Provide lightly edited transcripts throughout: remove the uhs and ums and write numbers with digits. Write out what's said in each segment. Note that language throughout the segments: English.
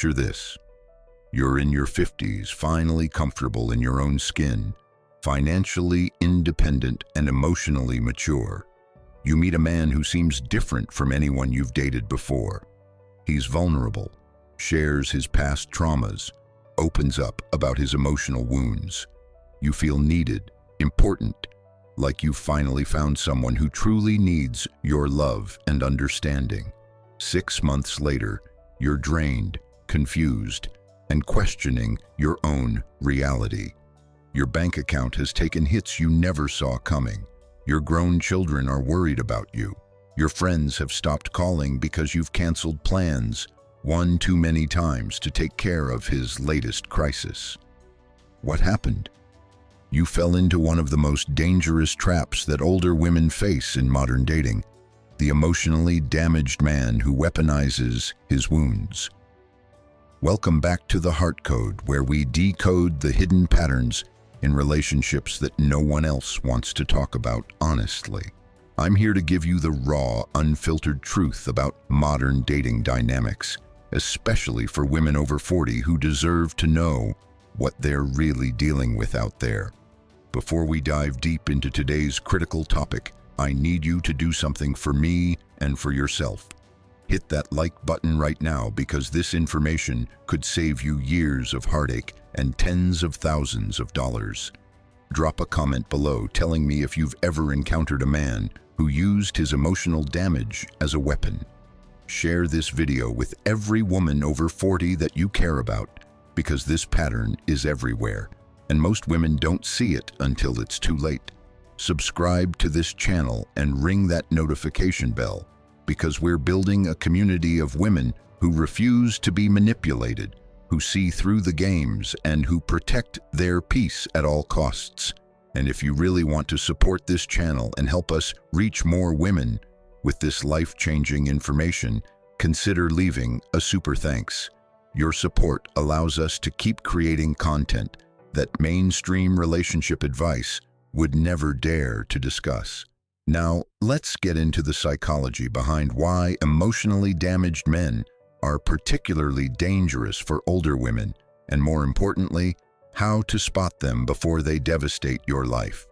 Picture this. You're in your 50s, finally comfortable in your own skin, financially independent and emotionally mature. You meet a man who seems different from anyone you've dated before. He's vulnerable, shares his past traumas, opens up about his emotional wounds. You feel needed, important, like you've finally found someone who truly needs your love and understanding. 6 months later, you're drained, confused, and questioning your own reality. Your bank account has taken hits you never saw coming. Your grown children are worried about you. Your friends have stopped calling because you've canceled plans one too many times to take care of his latest crisis. What happened? You fell into one of the most dangerous traps that older women face in modern dating: the emotionally damaged man who weaponizes his wounds. Welcome back to the Heart Code, where we decode the hidden patterns in relationships that no one else wants to talk about honestly. I'm here to give you the raw, unfiltered truth about modern dating dynamics, especially for women over 40 who deserve to know what they're really dealing with out there. Before we dive deep into today's critical topic, I need you to do something for me and for yourself. Hit that like button right now, because this information could save you years of heartache and tens of thousands of dollars. Drop a comment below telling me if you've ever encountered a man who used his emotional damage as a weapon. Share this video with every woman over 40 that you care about, because this pattern is everywhere, and most women don't see it until it's too late. Subscribe to this channel and ring that notification bell, because we're building a community of women who refuse to be manipulated, who see through the games, and who protect their peace at all costs. And if you really want to support this channel and help us reach more women with this life-changing information, consider leaving a super thanks. Your support allows us to keep creating content that mainstream relationship advice would never dare to discuss. Now, let's get into the psychology behind why emotionally damaged men are particularly dangerous for older women, and more importantly, how to spot them before they devastate your life.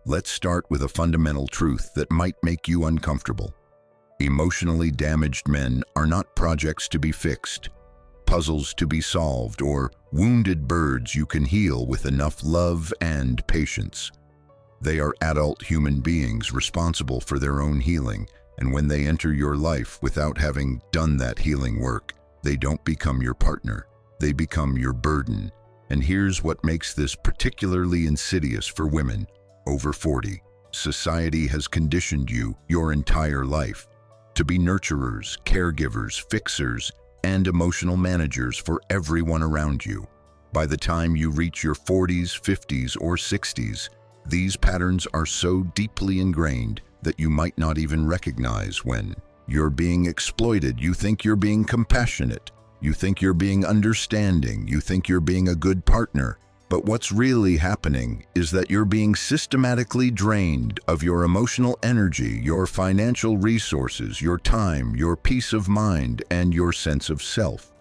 Let's start with a fundamental truth that might make you uncomfortable. Emotionally damaged men are not projects to be fixed, puzzles to be solved, or wounded birds you can heal with enough love and patience. They are adult human beings responsible for their own healing, and when they enter your life without having done that healing work, they don't become your partner, they become your burden. And here's what makes this particularly insidious for women over 40. Society has conditioned you your entire life to be nurturers, caregivers, fixers, and emotional managers for everyone around you. By the time you reach your 40s, 50s, or 60s, these patterns are so deeply ingrained that you might not even recognize when you're being exploited. You think you're being compassionate. You think you're being understanding. You think you're being a good partner. But what's really happening is that you're being systematically drained of your emotional energy, your financial resources, your time, your peace of mind, and your sense of self.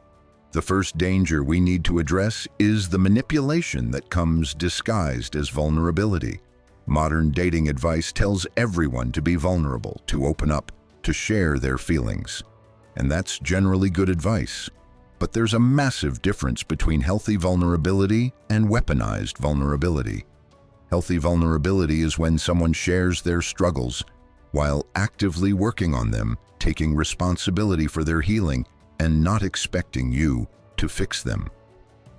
The first danger we need to address is the manipulation that comes disguised as vulnerability. Modern dating advice tells everyone to be vulnerable, to open up, to share their feelings. And that's generally good advice. But there's a massive difference between healthy vulnerability and weaponized vulnerability. Healthy vulnerability is when someone shares their struggles while actively working on them, taking responsibility for their healing, and not expecting you to fix them.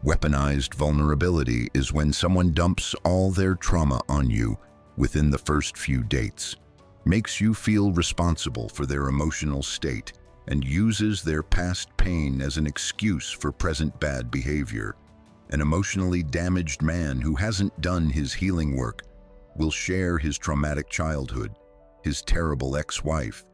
Weaponized vulnerability is when someone dumps all their trauma on you within the first few dates, makes you feel responsible for their emotional state, and uses their past pain as an excuse for present bad behavior. An emotionally damaged man who hasn't done his healing work will share his traumatic childhood, his terrible ex-wife,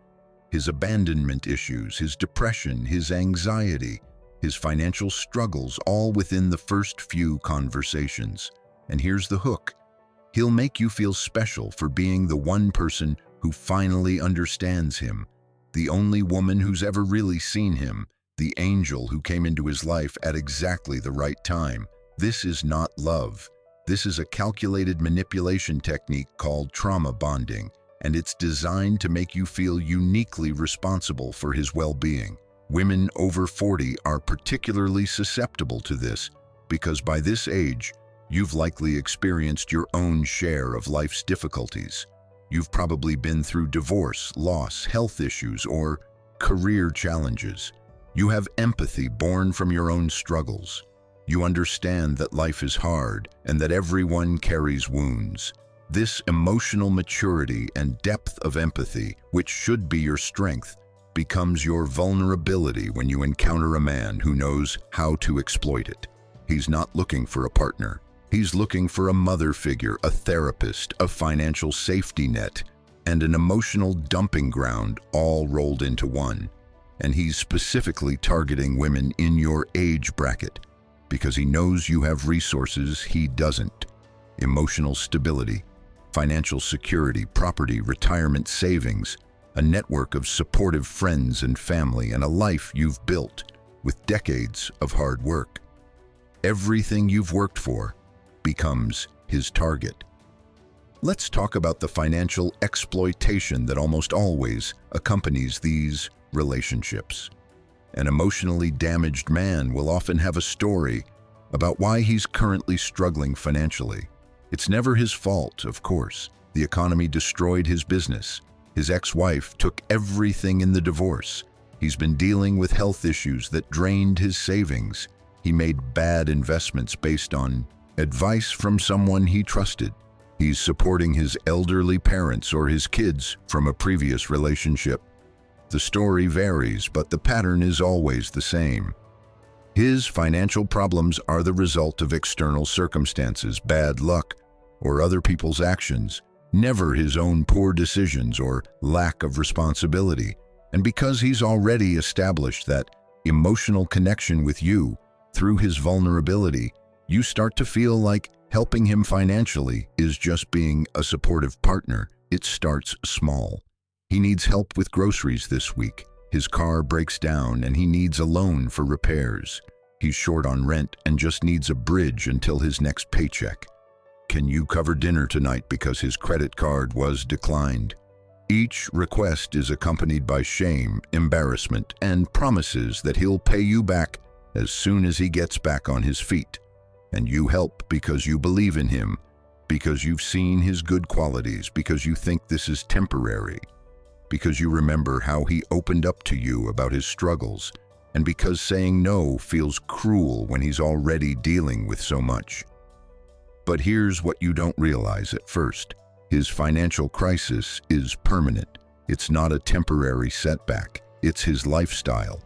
his abandonment issues, his depression, his anxiety, his financial struggles, all within the first few conversations. And here's the hook. He'll make you feel special for being the one person who finally understands him, the only woman who's ever really seen him, the angel who came into his life at exactly the right time. This is not love. This is a calculated manipulation technique called trauma bonding, and it's designed to make you feel uniquely responsible for his well-being. Women over 40 are particularly susceptible to this because by this age, you've likely experienced your own share of life's difficulties. You've probably been through divorce, loss, health issues, or career challenges. You have empathy born from your own struggles. You understand that life is hard and that everyone carries wounds. This emotional maturity and depth of empathy, which should be your strength, becomes your vulnerability when you encounter a man who knows how to exploit it. He's not looking for a partner. He's looking for a mother figure, a therapist, a financial safety net, and an emotional dumping ground all rolled into one. And he's specifically targeting women in your age bracket because he knows you have resources he doesn't. Emotional stability, financial security, property, retirement savings, a network of supportive friends and family, and a life you've built with decades of hard work. Everything you've worked for becomes his target. Let's talk about the financial exploitation that almost always accompanies these relationships. An emotionally damaged man will often have a story about why he's currently struggling financially. It's never his fault, of course. The economy destroyed his business. His ex-wife took everything in the divorce. He's been dealing with health issues that drained his savings. He made bad investments based on advice from someone he trusted. He's supporting his elderly parents or his kids from a previous relationship. The story varies, but the pattern is always the same. His financial problems are the result of external circumstances, bad luck, or other people's actions, never his own poor decisions or lack of responsibility. And because he's already established that emotional connection with you through his vulnerability, you start to feel like helping him financially is just being a supportive partner. It starts small. He needs help with groceries this week. His car breaks down and he needs a loan for repairs. He's short on rent and just needs a bridge until his next paycheck. Can you cover dinner tonight because his credit card was declined? Each request is accompanied by shame, embarrassment, and promises that he'll pay you back as soon as he gets back on his feet. And you help because you believe in him, because you've seen his good qualities, because you think this is temporary, because you remember how he opened up to you about his struggles, and because saying no feels cruel when he's already dealing with so much. But here's what you don't realize at first. His financial crisis is permanent. It's not a temporary setback. It's his lifestyle.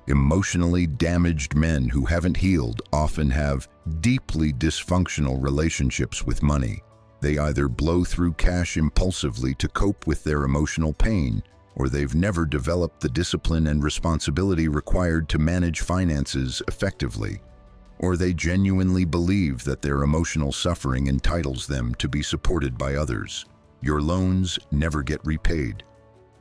Emotionally damaged men who haven't healed often have deeply dysfunctional relationships with money. They either blow through cash impulsively to cope with their emotional pain, or they've never developed the discipline and responsibility required to manage finances effectively, or they genuinely believe that their emotional suffering entitles them to be supported by others. Your loans never get repaid.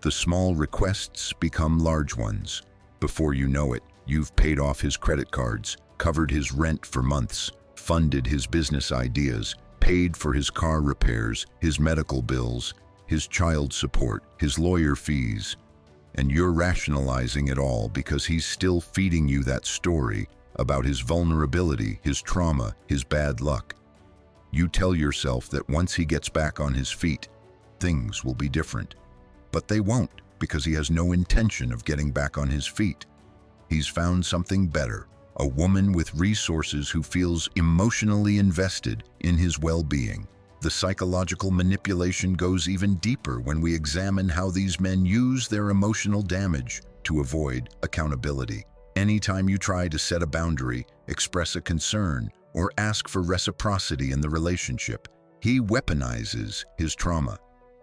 The small requests become large ones. Before you know it, you've paid off his credit cards, covered his rent for months, funded his business ideas, paid for his car repairs, his medical bills, his child support, his lawyer fees, and you're rationalizing it all because he's still feeding you that story about his vulnerability, his trauma, his bad luck. You tell yourself that once he gets back on his feet, things will be different. But they won't, because he has no intention of getting back on his feet. He's found something better, a woman with resources who feels emotionally invested in his well-being. The psychological manipulation goes even deeper when we examine how these men use their emotional damage to avoid accountability. Anytime you try to set a boundary, express a concern, or ask for reciprocity in the relationship, he weaponizes his trauma.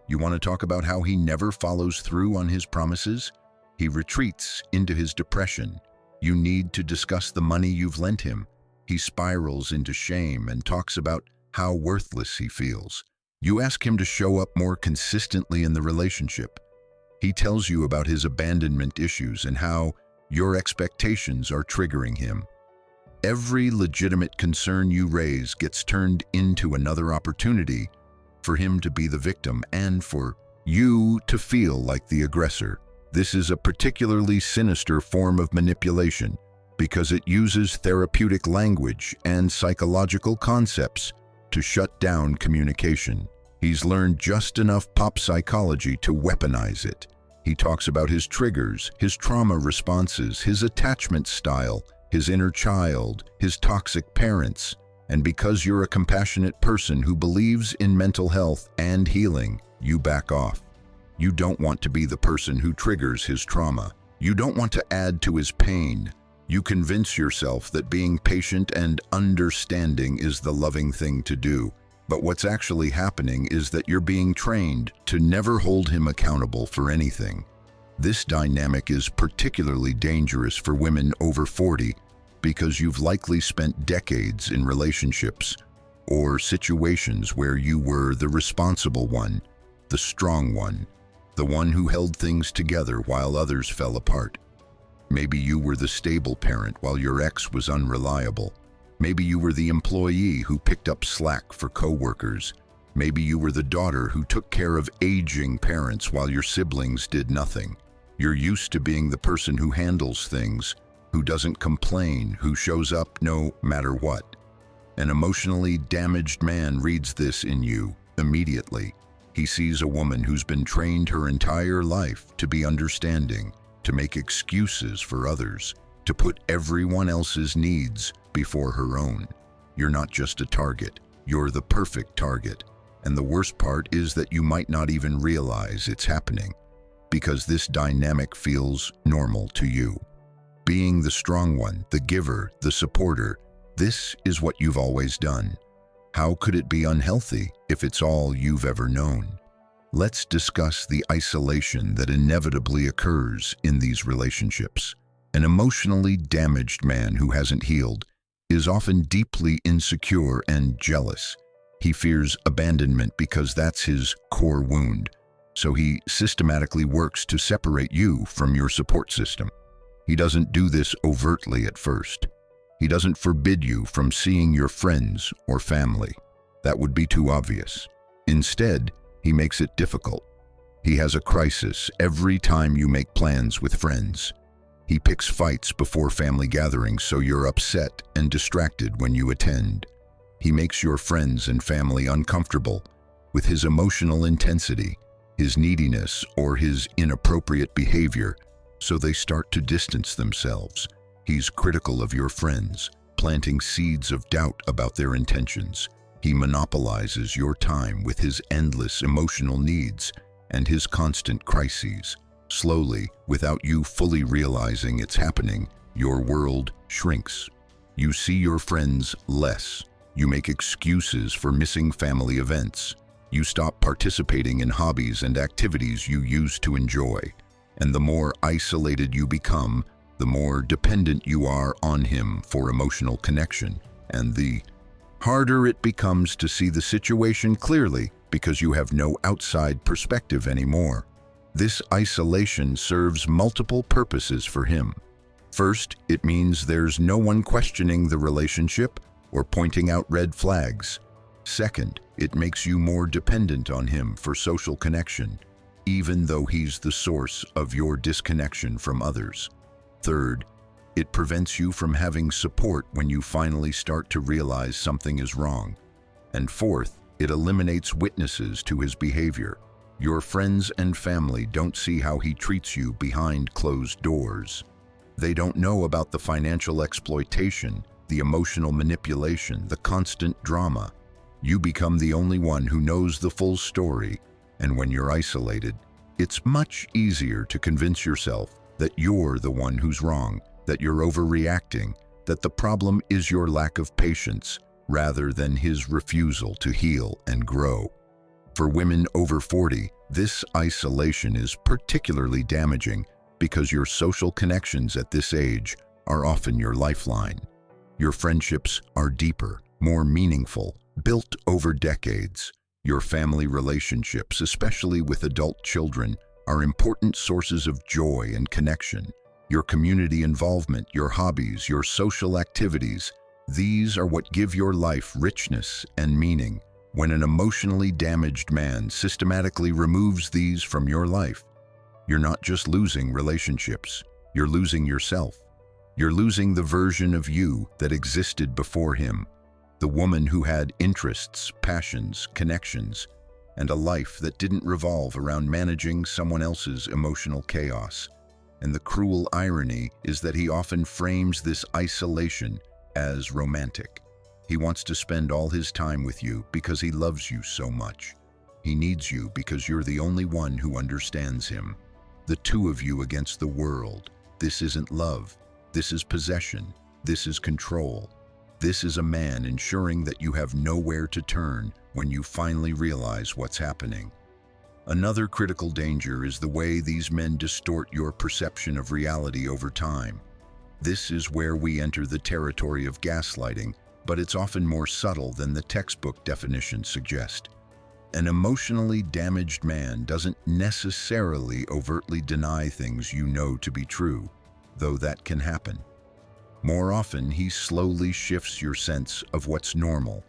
You want to talk about how he never follows through on his promises? He retreats into his depression. You need to discuss the money you've lent him. He spirals into shame and talks about how worthless he feels. You ask him to show up more consistently in the relationship. He tells you about his abandonment issues and how Your expectations are triggering him. Every legitimate concern you raise gets turned into another opportunity for him to be the victim and for you to feel like the aggressor. This is a particularly sinister form of manipulation because it uses therapeutic language and psychological concepts to shut down communication. He's learned just enough pop psychology to weaponize it. He talks about his triggers, his trauma responses, his attachment style, his inner child, his toxic parents. And because you're a compassionate person who believes in mental health and healing, you back off. You don't want to be the person who triggers his trauma. You don't want to add to his pain. You convince yourself that being patient and understanding is the loving thing to do. But what's actually happening is that you're being trained to never hold him accountable for anything. This dynamic is particularly dangerous for women over 40 because you've likely spent decades in relationships or situations where you were the responsible one, the strong one, the one who held things together while others fell apart. Maybe you were the stable parent while your ex was unreliable. Maybe you were the employee who picked up slack for coworkers. Maybe you were the daughter who took care of aging parents while your siblings did nothing. You're used to being the person who handles things, who doesn't complain, who shows up no matter what. An emotionally damaged man reads this in you immediately. He sees a woman who's been trained her entire life to be understanding, to make excuses for others, to put everyone else's needs before her own. You're not just a target, you're the perfect target. And the worst part is that you might not even realize it's happening, because this dynamic feels normal to you. Being the strong one, the giver, the supporter, this is what you've always done. How could it be unhealthy if it's all you've ever known? Let's discuss the isolation that inevitably occurs in these relationships. An emotionally damaged man who hasn't healed is often deeply insecure and jealous. He fears abandonment because that's his core wound. So he systematically works to separate you from your support system. He doesn't do this overtly at first. He doesn't forbid you from seeing your friends or family. That would be too obvious. Instead, he makes it difficult. He has a crisis every time you make plans with friends. He picks fights before family gatherings so you're upset and distracted when you attend. He makes your friends and family uncomfortable with his emotional intensity, his neediness, or his inappropriate behavior, so they start to distance themselves. He's critical of your friends, planting seeds of doubt about their intentions. He monopolizes your time with his endless emotional needs and his constant crises. Slowly, without you fully realizing it's happening, your world shrinks. You see your friends less. You make excuses for missing family events. You stop participating in hobbies and activities you used to enjoy. And the more isolated you become, the more dependent you are on him for emotional connection. And the harder it becomes to see the situation clearly because you have no outside perspective anymore. This isolation serves multiple purposes for him. First, it means there's no one questioning the relationship or pointing out red flags. Second, it makes you more dependent on him for social connection, even though he's the source of your disconnection from others. Third, it prevents you from having support when you finally start to realize something is wrong. And fourth, it eliminates witnesses to his behavior. Your friends and family don't see how he treats you behind closed doors. They don't know about the financial exploitation, the emotional manipulation, the constant drama. You become the only one who knows the full story, and when you're isolated, it's much easier to convince yourself that you're the one who's wrong, that you're overreacting, that the problem is your lack of patience, rather than his refusal to heal and grow. For women over 40, this isolation is particularly damaging because your social connections at this age are often your lifeline. Your friendships are deeper, more meaningful, built over decades. Your family relationships, especially with adult children, are important sources of joy and connection. Your community involvement, your hobbies, your social activities, these are what give your life richness and meaning. When an emotionally damaged man systematically removes these from your life, you're not just losing relationships, you're losing yourself. You're losing the version of you that existed before him, the woman who had interests, passions, connections, and a life that didn't revolve around managing someone else's emotional chaos. And the cruel irony is that he often frames this isolation as romantic. He wants to spend all his time with you because he loves you so much. He needs you because you're the only one who understands him. The two of you against the world. This isn't love. This is possession. This is control. This is a man ensuring that you have nowhere to turn when you finally realize what's happening. Another critical danger is the way these men distort your perception of reality over time. This is where we enter the territory of gaslighting, but it's often more subtle than the textbook definitions suggest. An emotionally damaged man doesn't necessarily overtly deny things you know to be true, though that can happen. More often, he slowly shifts your sense of what's normal,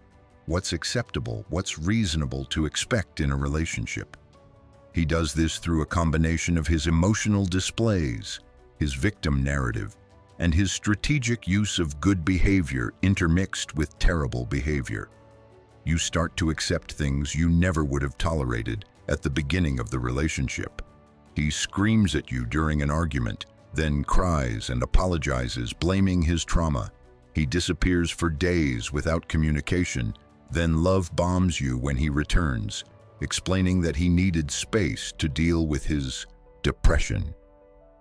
what's acceptable, what's reasonable to expect in a relationship. He does this through a combination of his emotional displays, his victim narrative, and his strategic use of good behavior intermixed with terrible behavior. You start to accept things you never would have tolerated at the beginning of the relationship. He screams at you during an argument, then cries and apologizes, blaming his trauma. He disappears for days without communication, then love bombs you when he returns, explaining that he needed space to deal with his depression.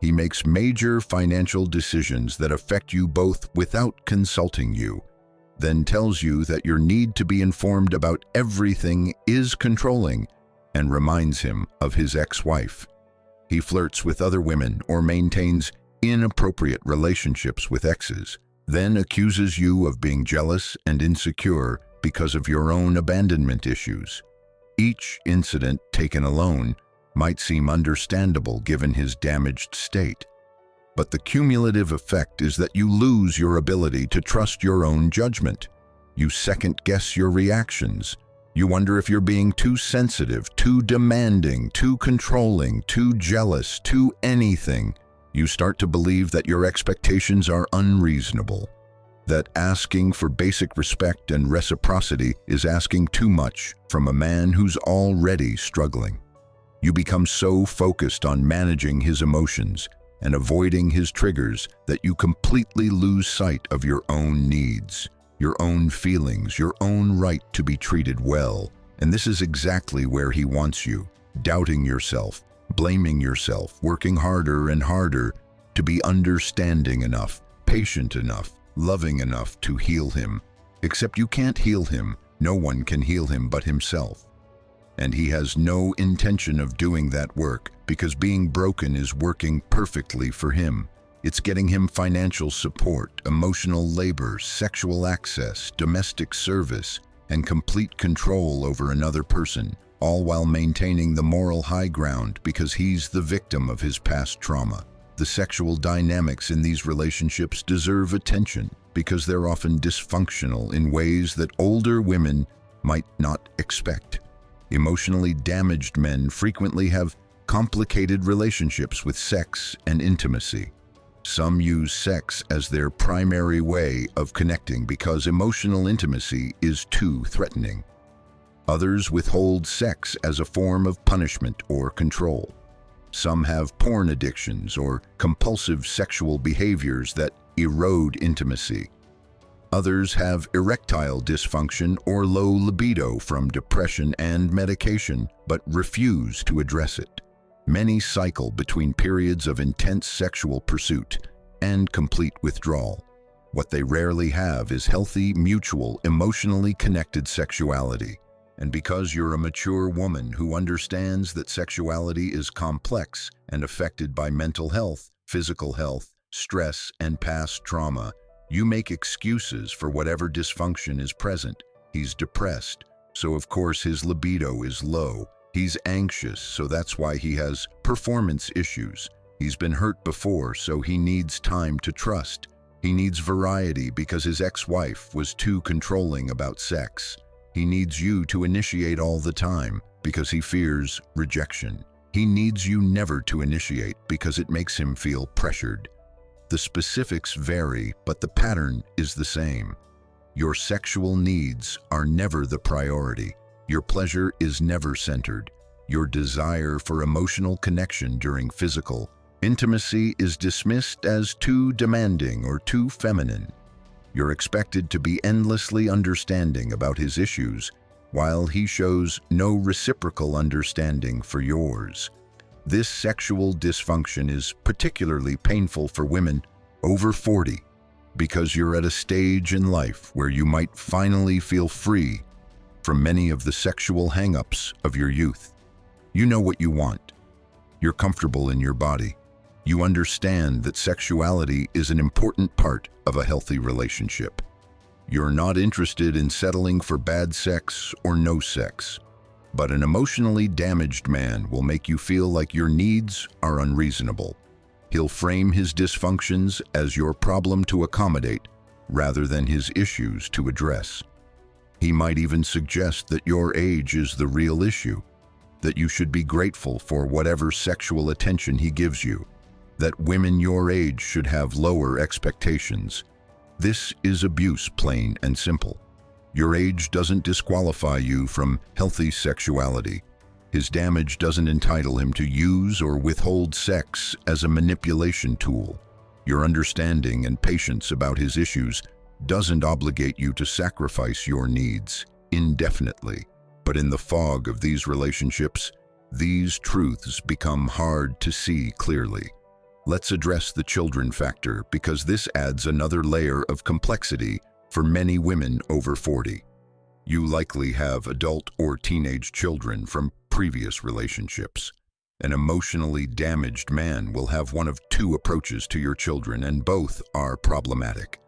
He makes major financial decisions that affect you both without consulting you, then tells you that your need to be informed about everything is controlling, and reminds him of his ex-wife. He flirts with other women or maintains inappropriate relationships with exes, then accuses you of being jealous and insecure because of your own abandonment issues. Each incident taken alone might seem understandable given his damaged state, but the cumulative effect is that you lose your ability to trust your own judgment. You second-guess your reactions. You wonder if you're being too sensitive, too demanding, too controlling, too jealous, too anything. You start to believe that your expectations are unreasonable, that asking for basic respect and reciprocity is asking too much from a man who's already struggling. You become so focused on managing his emotions and avoiding his triggers that you completely lose sight of your own needs, your own feelings, your own right to be treated well. And this is exactly where he wants you, doubting yourself, blaming yourself, working harder and harder to be understanding enough, patient enough, loving enough to heal him. Except you can't heal him. No one can heal him but himself. And he has no intention of doing that work because being broken is working perfectly for him. It's getting him financial support, emotional labor, sexual access, domestic service, and complete control over another person, all while maintaining the moral high ground because he's the victim of his past trauma. The sexual dynamics in these relationships deserve attention because they're often dysfunctional in ways that older women might not expect. Emotionally damaged men frequently have complicated relationships with sex and intimacy. Some use sex as their primary way of connecting because emotional intimacy is too threatening. Others withhold sex as a form of punishment or control. Some have porn addictions or compulsive sexual behaviors that erode intimacy. Others have erectile dysfunction or low libido from depression and medication, but refuse to address it. Many cycle between periods of intense sexual pursuit and complete withdrawal. What they rarely have is healthy, mutual, emotionally connected sexuality. And because you're a mature woman who understands that sexuality is complex and affected by mental health, physical health, stress, and past trauma, you make excuses for whatever dysfunction is present. He's depressed, so of course his libido is low. He's anxious, so that's why he has performance issues. He's been hurt before, so he needs time to trust. He needs variety because his ex-wife was too controlling about sex. He needs you to initiate all the time because he fears rejection. He needs you never to initiate because it makes him feel pressured. The specifics vary, but the pattern is the same. Your sexual needs are never the priority. Your pleasure is never centered. Your desire for emotional connection during physical intimacy is dismissed as too demanding or too feminine. You're expected to be endlessly understanding about his issues, while he shows no reciprocal understanding for yours. This sexual dysfunction is particularly painful for women over 40, because you're at a stage in life where you might finally feel free from many of the sexual hang-ups of your youth. You know what you want. You're comfortable in your body. You understand that sexuality is an important part of a healthy relationship. You're not interested in settling for bad sex or no sex, but an emotionally damaged man will make you feel like your needs are unreasonable. He'll frame his dysfunctions as your problem to accommodate rather than his issues to address. He might even suggest that your age is the real issue, that you should be grateful for whatever sexual attention he gives you, that women your age should have lower expectations. This is abuse, plain and simple. Your age doesn't disqualify you from healthy sexuality. His damage doesn't entitle him to use or withhold sex as a manipulation tool. Your understanding and patience about his issues doesn't obligate you to sacrifice your needs indefinitely. But in the fog of these relationships, these truths become hard to see clearly. Let's address the children factor, because this adds another layer of complexity for many women over 40. You likely have adult or teenage children from previous relationships. An emotionally damaged man will have one of two approaches to your children, and both are problematic.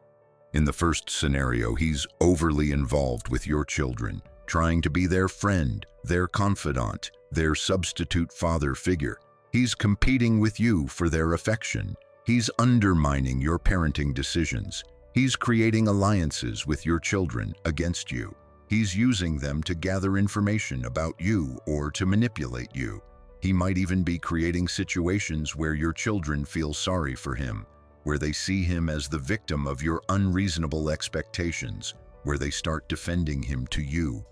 In the first scenario, he's overly involved with your children, trying to be their friend, their confidant, their substitute father figure. He's competing with you for their affection. He's undermining your parenting decisions. He's creating alliances with your children against you. He's using them to gather information about you or to manipulate you. He might even be creating situations where your children feel sorry for him, where they see him as the victim of your unreasonable expectations, where they start defending him to you.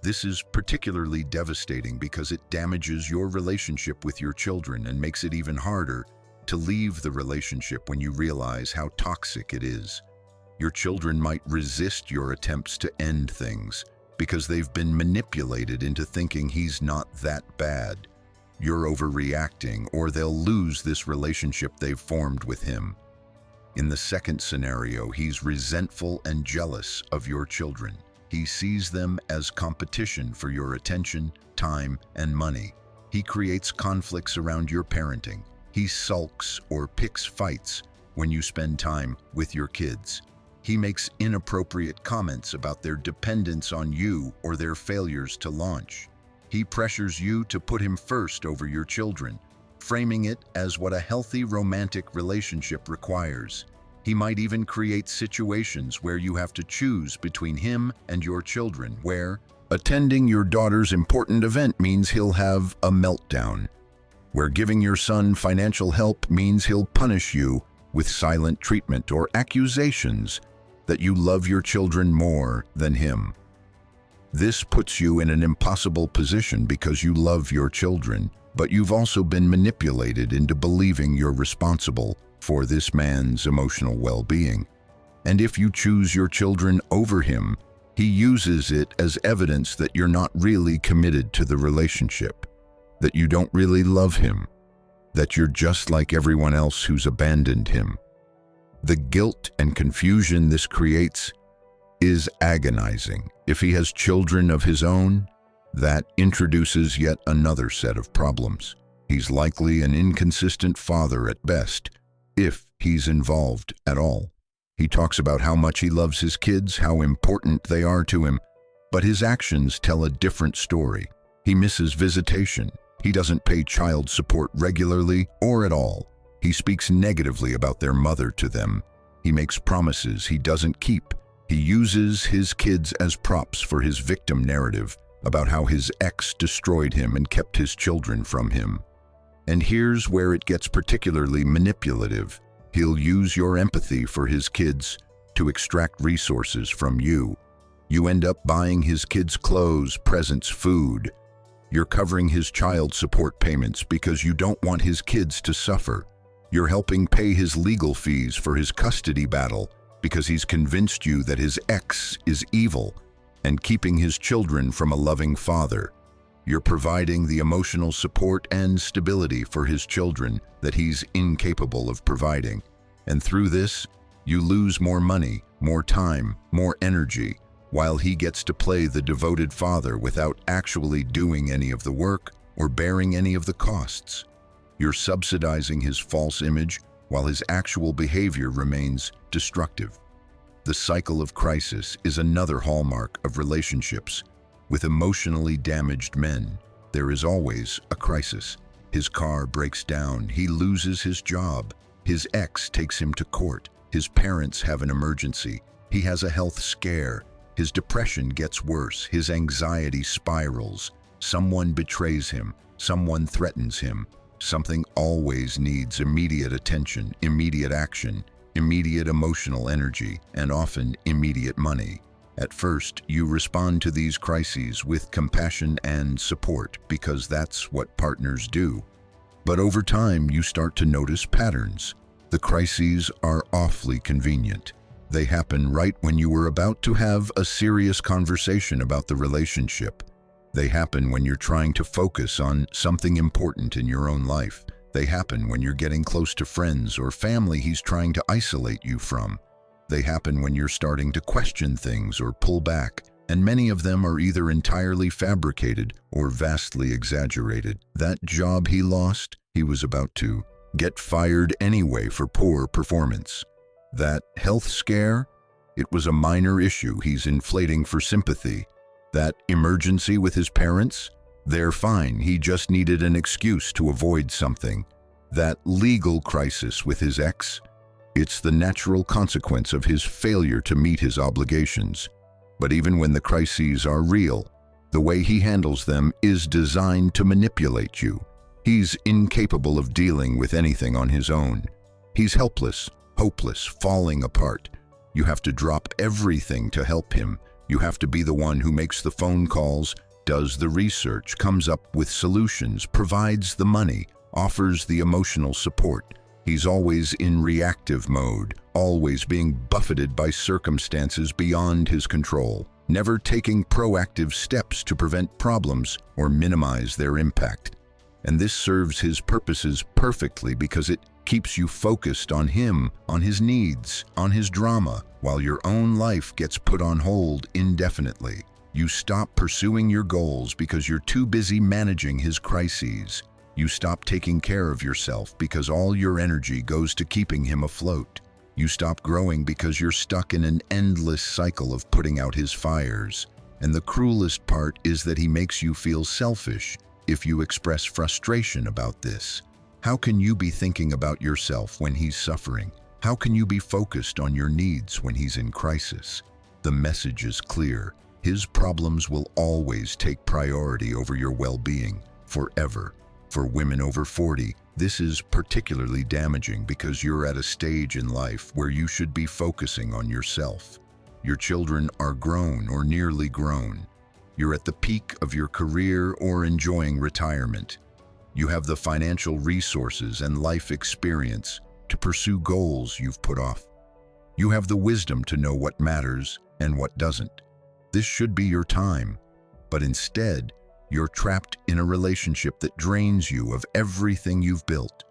This is particularly devastating because it damages your relationship with your children and makes it even harder to leave the relationship when you realize how toxic it is. Your children might resist your attempts to end things because they've been manipulated into thinking he's not that bad. You're overreacting, or they'll lose this relationship they've formed with him. In the second scenario, he's resentful and jealous of your children. He sees them as competition for your attention, time, and money. He creates conflicts around your parenting. He sulks or picks fights when you spend time with your kids. He makes inappropriate comments about their dependence on you or their failures to launch. He pressures you to put him first over your children, framing it as what a healthy romantic relationship requires. He might even create situations where you have to choose between him and your children, where attending your daughter's important event means he'll have a meltdown, where giving your son financial help means he'll punish you with silent treatment or accusations that you love your children more than him. This puts you in an impossible position because you love your children, but you've also been manipulated into believing you're responsible for this man's emotional well-being. And if you choose your children over him, he uses it as evidence that you're not really committed to the relationship, that you don't really love him, that you're just like everyone else who's abandoned him. The guilt and confusion this creates is agonizing. If he has children of his own, that introduces yet another set of problems. He's likely an inconsistent father at best, if he's involved at all. He talks about how much he loves his kids, how important they are to him, but his actions tell a different story. He misses visitation. He doesn't pay child support regularly or at all. He speaks negatively about their mother to them. He makes promises he doesn't keep. He uses his kids as props for his victim narrative about how his ex destroyed him and kept his children from him. And here's where it gets particularly manipulative. He'll use your empathy for his kids to extract resources from you. You end up buying his kids' clothes, presents, food. You're covering his child support payments because you don't want his kids to suffer. You're helping pay his legal fees for his custody battle because he's convinced you that his ex is evil and keeping his children from a loving father. You're providing the emotional support and stability for his children that he's incapable of providing. And through this, you lose more money, more time, more energy, while he gets to play the devoted father without actually doing any of the work or bearing any of the costs. You're subsidizing his false image while his actual behavior remains destructive. The cycle of crisis is another hallmark of relationships. With emotionally damaged men, there is always a crisis. His car breaks down, he loses his job, his ex takes him to court, his parents have an emergency, he has a health scare, his depression gets worse, his anxiety spirals, someone betrays him, someone threatens him. Something always needs immediate attention, immediate action, immediate emotional energy, and often immediate money. At first, you respond to these crises with compassion and support because that's what partners do. But over time, you start to notice patterns. The crises are awfully convenient. They happen right when you were about to have a serious conversation about the relationship. They happen when you're trying to focus on something important in your own life. They happen when you're getting close to friends or family he's trying to isolate you from. They happen when you're starting to question things or pull back, and many of them are either entirely fabricated or vastly exaggerated. That job he lost, he was about to get fired anyway for poor performance. That health scare, it was a minor issue he's inflating for sympathy. That emergency with his parents, they're fine, he just needed an excuse to avoid something. That legal crisis with his ex, it's the natural consequence of his failure to meet his obligations. But even when the crises are real, the way he handles them is designed to manipulate you. He's incapable of dealing with anything on his own. He's helpless, hopeless, falling apart. You have to drop everything to help him. You have to be the one who makes the phone calls, does the research, comes up with solutions, provides the money, offers the emotional support. He's always in reactive mode, always being buffeted by circumstances beyond his control, never taking proactive steps to prevent problems or minimize their impact. And this serves his purposes perfectly because it keeps you focused on him, on his needs, on his drama, while your own life gets put on hold indefinitely. You stop pursuing your goals because you're too busy managing his crises. You stop taking care of yourself because all your energy goes to keeping him afloat. You stop growing because you're stuck in an endless cycle of putting out his fires. And the cruelest part is that he makes you feel selfish if you express frustration about this. How can you be thinking about yourself when he's suffering? How can you be focused on your needs when he's in crisis? The message is clear. His problems will always take priority over your well-being, forever. For women over 40, this is particularly damaging because you're at a stage in life where you should be focusing on yourself. Your children are grown or nearly grown. You're at the peak of your career or enjoying retirement. You have the financial resources and life experience to pursue goals you've put off. You have the wisdom to know what matters and what doesn't. This should be your time, but instead, you're trapped in a relationship that drains you of everything you've built.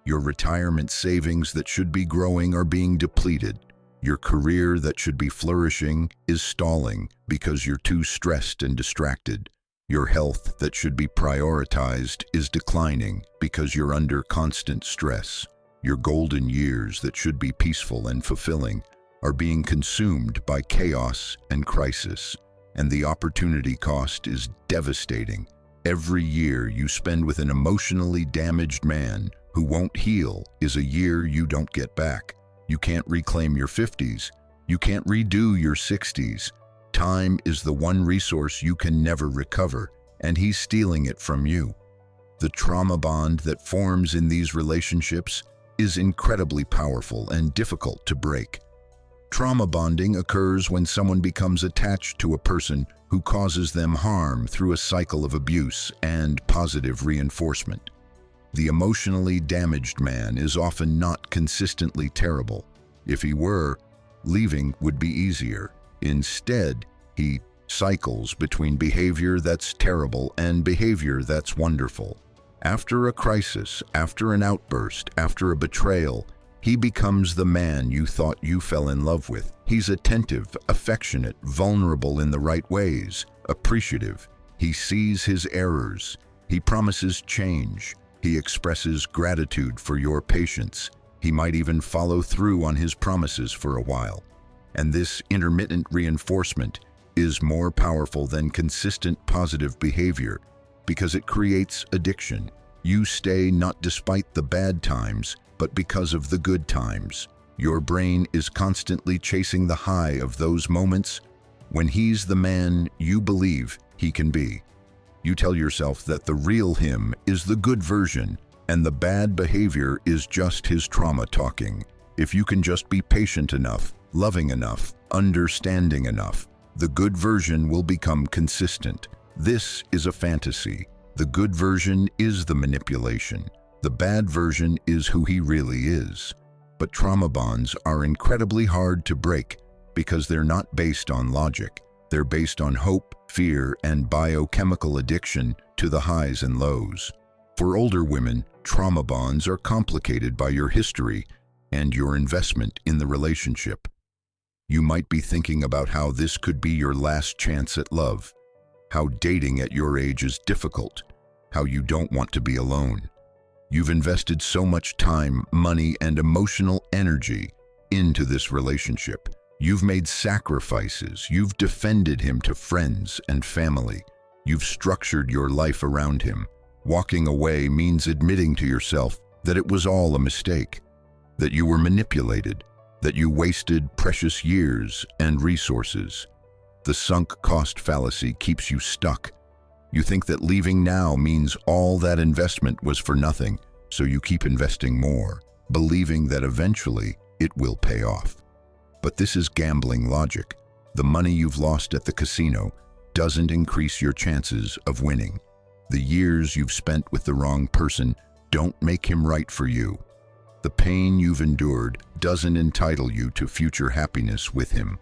Your retirement savings that should be growing are being depleted. Your career that should be flourishing is stalling because you're too stressed and distracted. Your health that should be prioritized is declining because you're under constant stress. Your golden years that should be peaceful and fulfilling are being consumed by chaos and crisis, and the opportunity cost is devastating. Every year you spend with an emotionally damaged man who won't heal is a year you don't get back. You can't reclaim your 50s. You can't redo your 60s. Time is the one resource you can never recover, and he's stealing it from you. The trauma bond that forms in these relationships is incredibly powerful and difficult to break. Trauma bonding occurs when someone becomes attached to a person who causes them harm through a cycle of abuse and positive reinforcement. The emotionally damaged man is often not consistently terrible. If he were, leaving would be easier. Instead, he cycles between behavior that's terrible and behavior that's wonderful. After a crisis, after an outburst, after a betrayal, he becomes the man you thought you fell in love with. He's attentive, affectionate, vulnerable in the right ways, appreciative. He sees his errors. He promises change. He expresses gratitude for your patience. He might even follow through on his promises for a while. And this intermittent reinforcement is more powerful than consistent positive behavior because it creates addiction. You stay not despite the bad times, but because of the good times. Your brain is constantly chasing the high of those moments when he's the man you believe he can be. You tell yourself that the real him is the good version, and the bad behavior is just his trauma talking. If you can just be patient enough, loving enough, understanding enough, the good version will become consistent. This is a fantasy. The good version is the manipulation. The bad version is who he really is. But trauma bonds are incredibly hard to break because they're not based on logic. They're based on hope, fear, and biochemical addiction to the highs and lows. For older women, trauma bonds are complicated by your history and your investment in the relationship. You might be thinking about how this could be your last chance at love, how dating at your age is difficult, how you don't want to be alone. You've invested so much time, money, and emotional energy into this relationship. You've made sacrifices. You've defended him to friends and family. You've structured your life around him. Walking away means admitting to yourself that it was all a mistake, that you were manipulated, that you wasted precious years and resources. The sunk cost fallacy keeps you stuck. You think that leaving now means all that investment was for nothing, so you keep investing more, believing that eventually it will pay off. But this is gambling logic. The money you've lost at the casino doesn't increase your chances of winning. The years you've spent with the wrong person don't make him right for you. The pain you've endured doesn't entitle you to future happiness with him.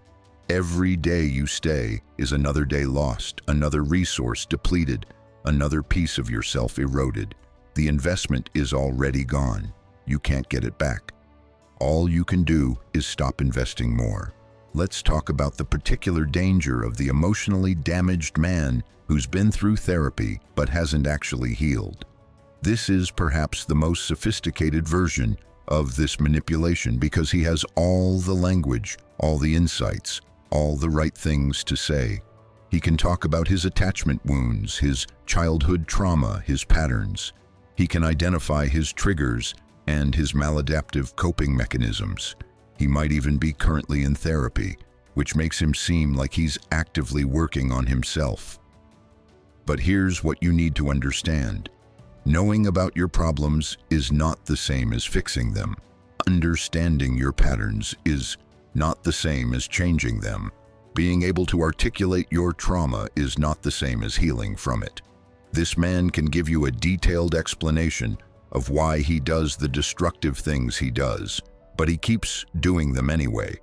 Every day you stay is another day lost, another resource depleted, another piece of yourself eroded. The investment is already gone. You can't get it back. All you can do is stop investing more. Let's talk about the particular danger of the emotionally damaged man who's been through therapy but hasn't actually healed. This is perhaps the most sophisticated version of this manipulation because he has all the language, all the insights, all the right things to say. He can talk about his attachment wounds, his childhood trauma, his patterns. He can identify his triggers and his maladaptive coping mechanisms. He might even be currently in therapy, which makes him seem like he's actively working on himself. But here's what you need to understand. Knowing about your problems is not the same as fixing them. Understanding your patterns is not the same as changing them. Being able to articulate your trauma is not the same as healing from it. This man can give you a detailed explanation of why he does the destructive things he does, but he keeps doing them anyway.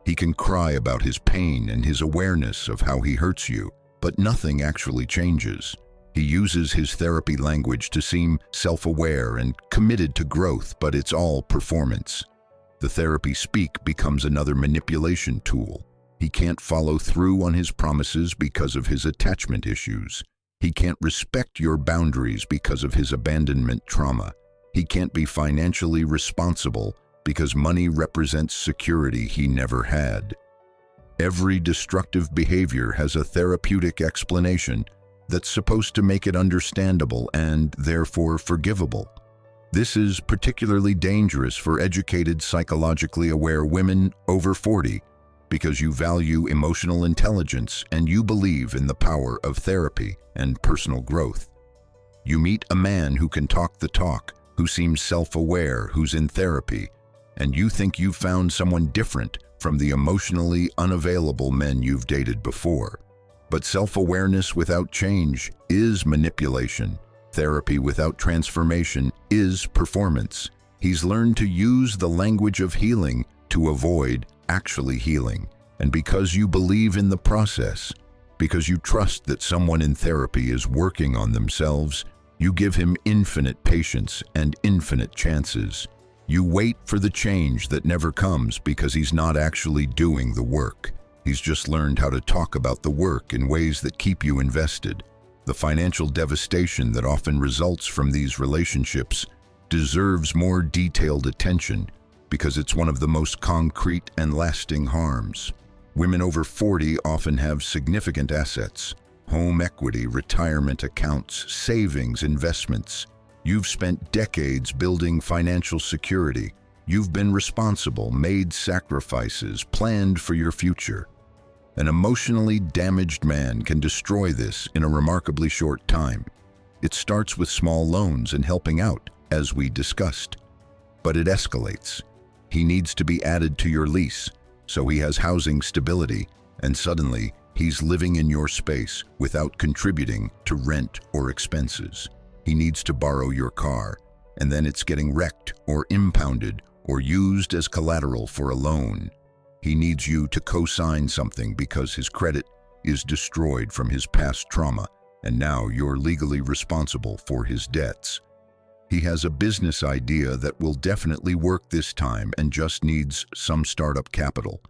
He can cry about his pain and his awareness of how he hurts you, but nothing actually changes. He uses his therapy language to seem self-aware and committed to growth, but it's all performance. The therapy speak becomes another manipulation tool. He can't follow through on his promises because of his attachment issues. He can't respect your boundaries because of his abandonment trauma. He can't be financially responsible because money represents security he never had. Every destructive behavior has a therapeutic explanation that's supposed to make it understandable and therefore forgivable. This is particularly dangerous for educated, psychologically aware women over 40 because you value emotional intelligence and you believe in the power of therapy and personal growth. You meet a man who can talk the talk, who seems self-aware, who's in therapy, and you think you've found someone different from the emotionally unavailable men you've dated before. But self-awareness without change is manipulation. Therapy without transformation is performance. He's learned to use the language of healing to avoid actually healing. And because you believe in the process, because you trust that someone in therapy is working on themselves, you give him infinite patience and infinite chances. You wait for the change that never comes because he's not actually doing the work. He's just learned how to talk about the work in ways that keep you invested. The financial devastation that often results from these relationships deserves more detailed attention because it's one of the most concrete and lasting harms. Women over 40 often have significant assets: home equity, retirement accounts, savings, investments. You've spent decades building financial security. You've been responsible, made sacrifices, planned for your future. An emotionally damaged man can destroy this in a remarkably short time. It starts with small loans and helping out, as we discussed. But it escalates. He needs to be added to your lease, so he has housing stability, and suddenly he's living in your space without contributing to rent or expenses. He needs to borrow your car, and then it's getting wrecked or impounded or used as collateral for a loan. He needs you to co-sign something because his credit is destroyed from his past trauma, and now you're legally responsible for his debts. He has a business idea that will definitely work this time and just needs some startup capital,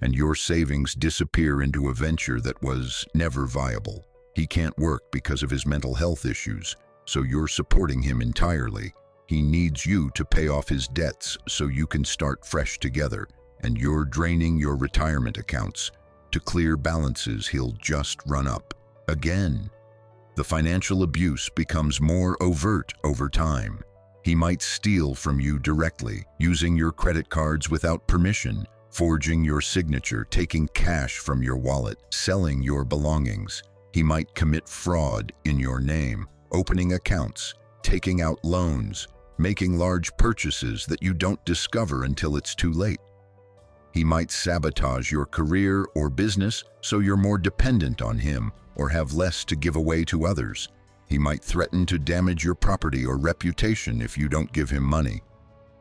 and your savings disappear into a venture that was never viable. He can't work because of his mental health issues, so you're supporting him entirely. He needs you to pay off his debts so you can start fresh together, and you're draining your retirement accounts to clear balances he'll just run up again. The financial abuse becomes more overt over time. He might steal from you directly, using your credit cards without permission, forging your signature, taking cash from your wallet, selling your belongings. He might commit fraud in your name, opening accounts, taking out loans, making large purchases that you don't discover until it's too late. He might sabotage your career or business so you're more dependent on him or have less to give away to others. He might threaten to damage your property or reputation if you don't give him money.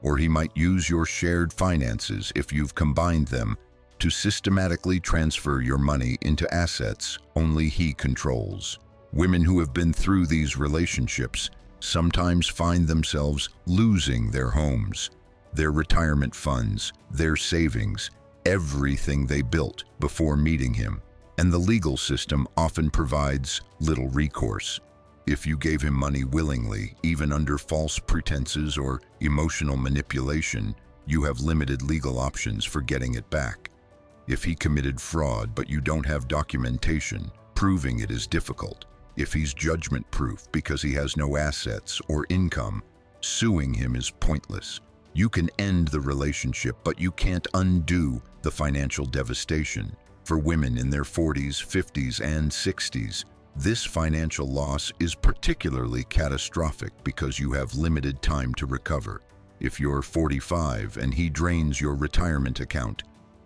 Or he might use your shared finances, if you've combined them, to systematically transfer your money into assets only he controls. Women who have been through these relationships sometimes find themselves losing their homes, their retirement funds, their savings, everything they built before meeting him. And the legal system often provides little recourse. If you gave him money willingly, even under false pretenses or emotional manipulation, you have limited legal options for getting it back. If he committed fraud but you don't have documentation, proving it is difficult. If he's judgment-proof because he has no assets or income, suing him is pointless. You can end the relationship, but you can't undo the financial devastation. For women in their 40s, 50s, and 60s, this financial loss is particularly catastrophic because you have limited time to recover. If you're 45 and he drains your retirement account,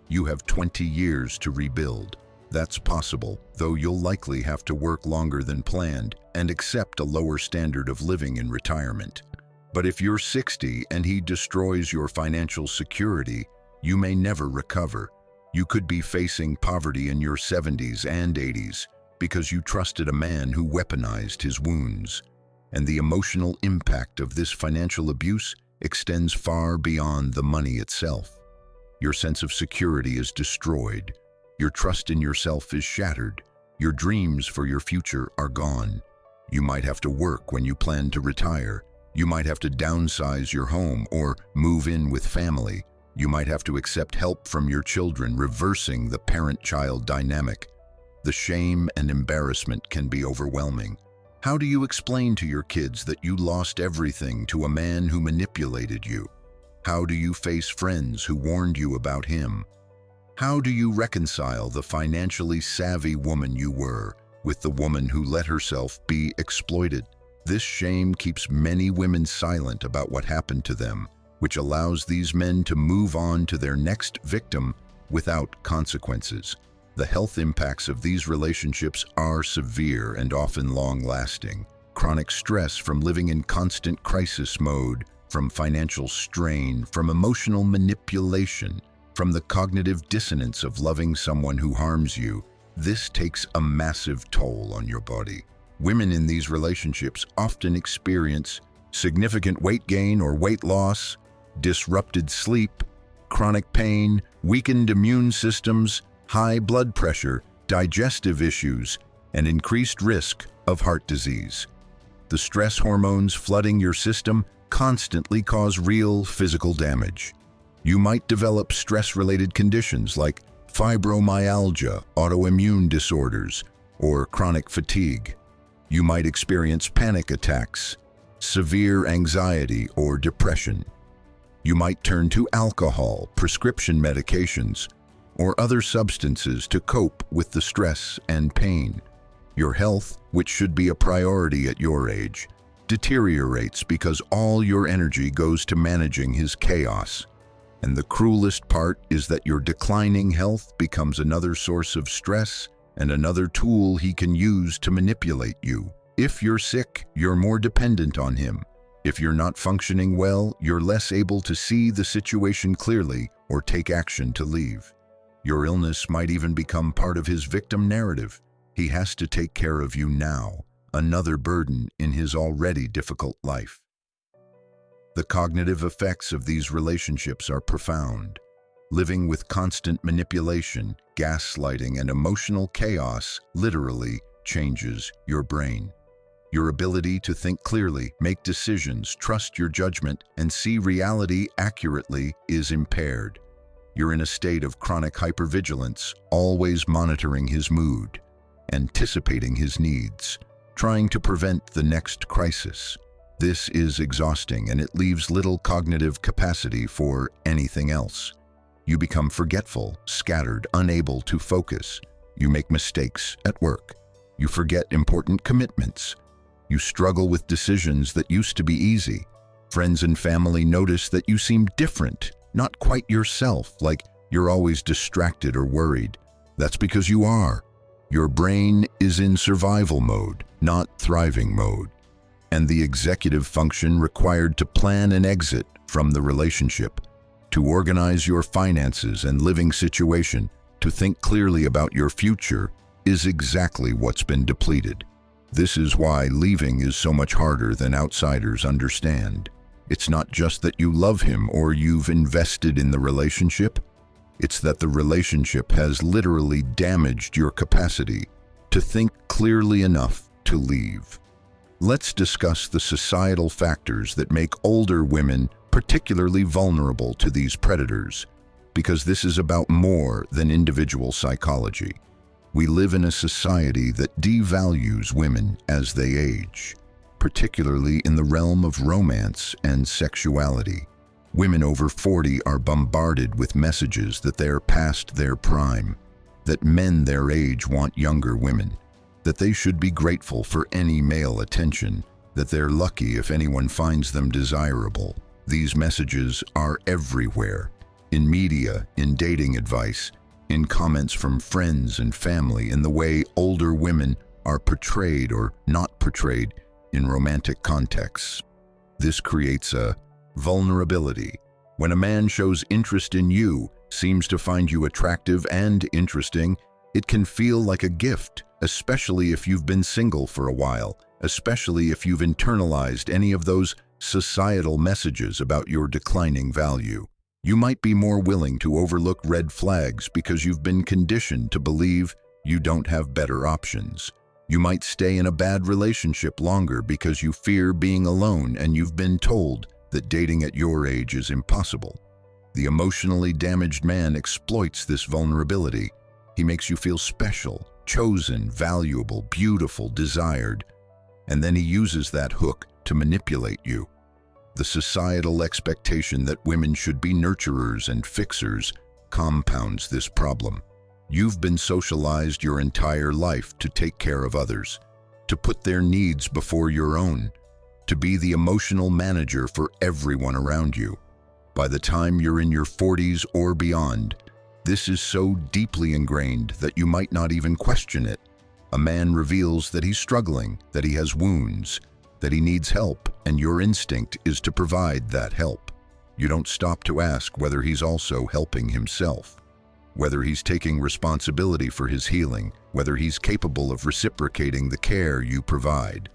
you have 20 years to rebuild. That's possible, though you'll likely have to work longer than planned and accept a lower standard of living in retirement. But if you're 60 and he destroys your financial security, you may never recover. You could be facing poverty in your 70s and 80s because you trusted a man who weaponized his wounds. And the emotional impact of this financial abuse extends far beyond the money itself. Your sense of security is destroyed. Your trust in yourself is shattered. Your dreams for your future are gone. You might have to work when you plan to retire. You might have to downsize your home or move in with family. You might have to accept help from your children, reversing the parent-child dynamic. The shame and embarrassment can be overwhelming. How do you explain to your kids that you lost everything to a man who manipulated you? How do you face friends who warned you about him? How do you reconcile the financially savvy woman you were with the woman who let herself be exploited? This shame keeps many women silent about what happened to them, which allows these men to move on to their next victim without consequences. The health impacts of these relationships are severe and often long-lasting. Chronic stress from living in constant crisis mode, from financial strain, from emotional manipulation, from the cognitive dissonance of loving someone who harms you, this takes a massive toll on your body. Women in these relationships often experience significant weight gain or weight loss, disrupted sleep, chronic pain, weakened immune systems, high blood pressure, digestive issues, and increased risk of heart disease. The stress hormones flooding your system constantly cause real physical damage. You might develop stress-related conditions like fibromyalgia, autoimmune disorders, or chronic fatigue. You might experience panic attacks, severe anxiety, or depression. You might turn to alcohol, prescription medications, or other substances to cope with the stress and pain. Your health, which should be a priority at your age, deteriorates because all your energy goes to managing his chaos. And the cruelest part is that your declining health becomes another source of stress and another tool he can use to manipulate you. If you're sick, you're more dependent on him. If you're not functioning well, you're less able to see the situation clearly or take action to leave. Your illness might even become part of his victim narrative. He has to take care of you now, another burden in his already difficult life. The cognitive effects of these relationships are profound. Living with constant manipulation, gaslighting, and emotional chaos literally changes your brain. Your ability to think clearly, make decisions, trust your judgment, and see reality accurately is impaired. You're in a state of chronic hypervigilance, always monitoring his mood, anticipating his needs, trying to prevent the next crisis. This is exhausting, and it leaves little cognitive capacity for anything else. You become forgetful, scattered, unable to focus. You make mistakes at work. You forget important commitments. You struggle with decisions that used to be easy. Friends and family notice that you seem different, not quite yourself, like you're always distracted or worried. That's because you are. Your brain is in survival mode, not thriving mode. And the executive function required to plan an exit from the relationship, to organize your finances and living situation, to think clearly about your future, is exactly what's been depleted. This is why leaving is so much harder than outsiders understand. It's not just that you love him or you've invested in the relationship. It's that the relationship has literally damaged your capacity to think clearly enough to leave. Let's discuss the societal factors that make older women particularly vulnerable to these predators, because this is about more than individual psychology. We live in a society that devalues women as they age, particularly in the realm of romance and sexuality. Women over 40 are bombarded with messages that they're past their prime, that men their age want younger women, that they should be grateful for any male attention, that they're lucky if anyone finds them desirable. These messages are everywhere, in media, in dating advice, in comments from friends and family, in the way older women are portrayed or not portrayed in romantic contexts. This creates a vulnerability. When a man shows interest in you, seems to find you attractive and interesting, it can feel like a gift, especially if you've been single for a while, especially if you've internalized any of those societal messages about your declining value. You might be more willing to overlook red flags because you've been conditioned to believe you don't have better options. You might stay in a bad relationship longer because you fear being alone and you've been told that dating at your age is impossible. The emotionally damaged man exploits this vulnerability. He makes you feel special, chosen, valuable, beautiful, desired. and then he uses that hook to manipulate you. The societal expectation that women should be nurturers and fixers compounds this problem. You've been socialized your entire life to take care of others, to put their needs before your own, to be the emotional manager for everyone around you. By the time you're in your 40s or beyond, this is so deeply ingrained that you might not even question it. A man reveals that he's struggling, that he has wounds, that he needs help, and your instinct is to provide that help. You don't stop to ask whether he's also helping himself, whether he's taking responsibility for his healing, whether he's capable of reciprocating the care you provide.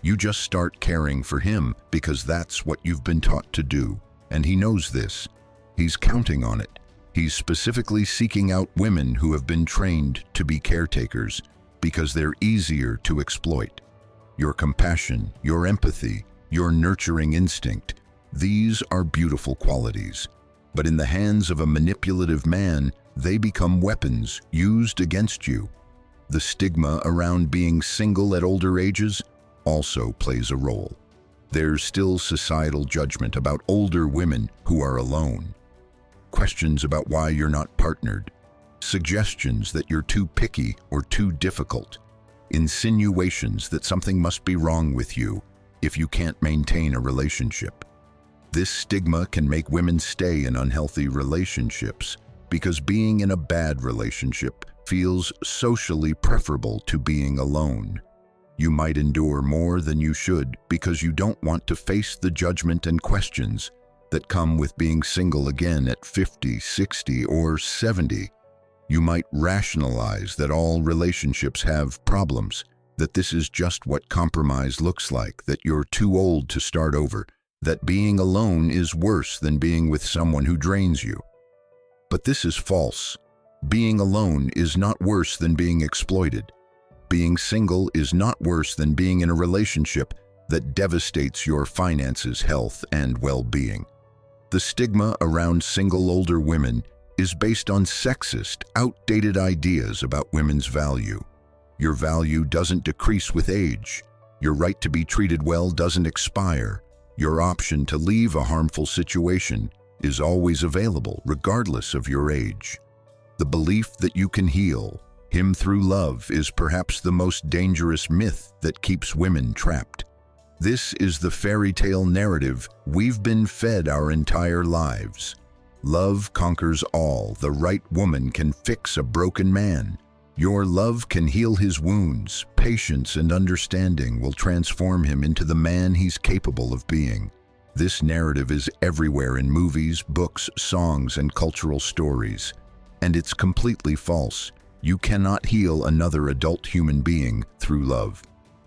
You just start caring for him because that's what you've been taught to do, and he knows this. He's counting on it. He's specifically seeking out women who have been trained to be caretakers because they're easier to exploit. Your compassion, your empathy, your nurturing instinct, these are beautiful qualities. But in the hands of a manipulative man, they become weapons used against you. The stigma around being single at older ages also plays a role. There's still societal judgment about older women who are alone. Questions about why you're not partnered. Suggestions that you're too picky or too difficult. Insinuations that something must be wrong with you if you can't maintain a relationship. This stigma can make women stay in unhealthy relationships because being in a bad relationship feels socially preferable to being alone. You might endure more than you should because you don't want to face the judgment and questions that come with being single again at 50, 60, or 70. You might rationalize that all relationships have problems, that this is just what compromise looks like, that you're too old to start over, that being alone is worse than being with someone who drains you. But this is false. Being alone is not worse than being exploited. Being single is not worse than being in a relationship that devastates your finances, health, and well-being. The stigma around single older women is based on sexist, outdated ideas about women's value. Your value doesn't decrease with age. Your right to be treated well doesn't expire. Your option to leave a harmful situation is always available, regardless of your age. The belief that you can heal him through love is perhaps the most dangerous myth that keeps women trapped. This is the fairy tale narrative we've been fed our entire lives. Love conquers all. The right woman can fix a broken man. Your love can heal his wounds. Patience and understanding will transform him into the man he's capable of being. This narrative is everywhere in movies, books, songs, and cultural stories. And it's completely false. You cannot heal another adult human being through love.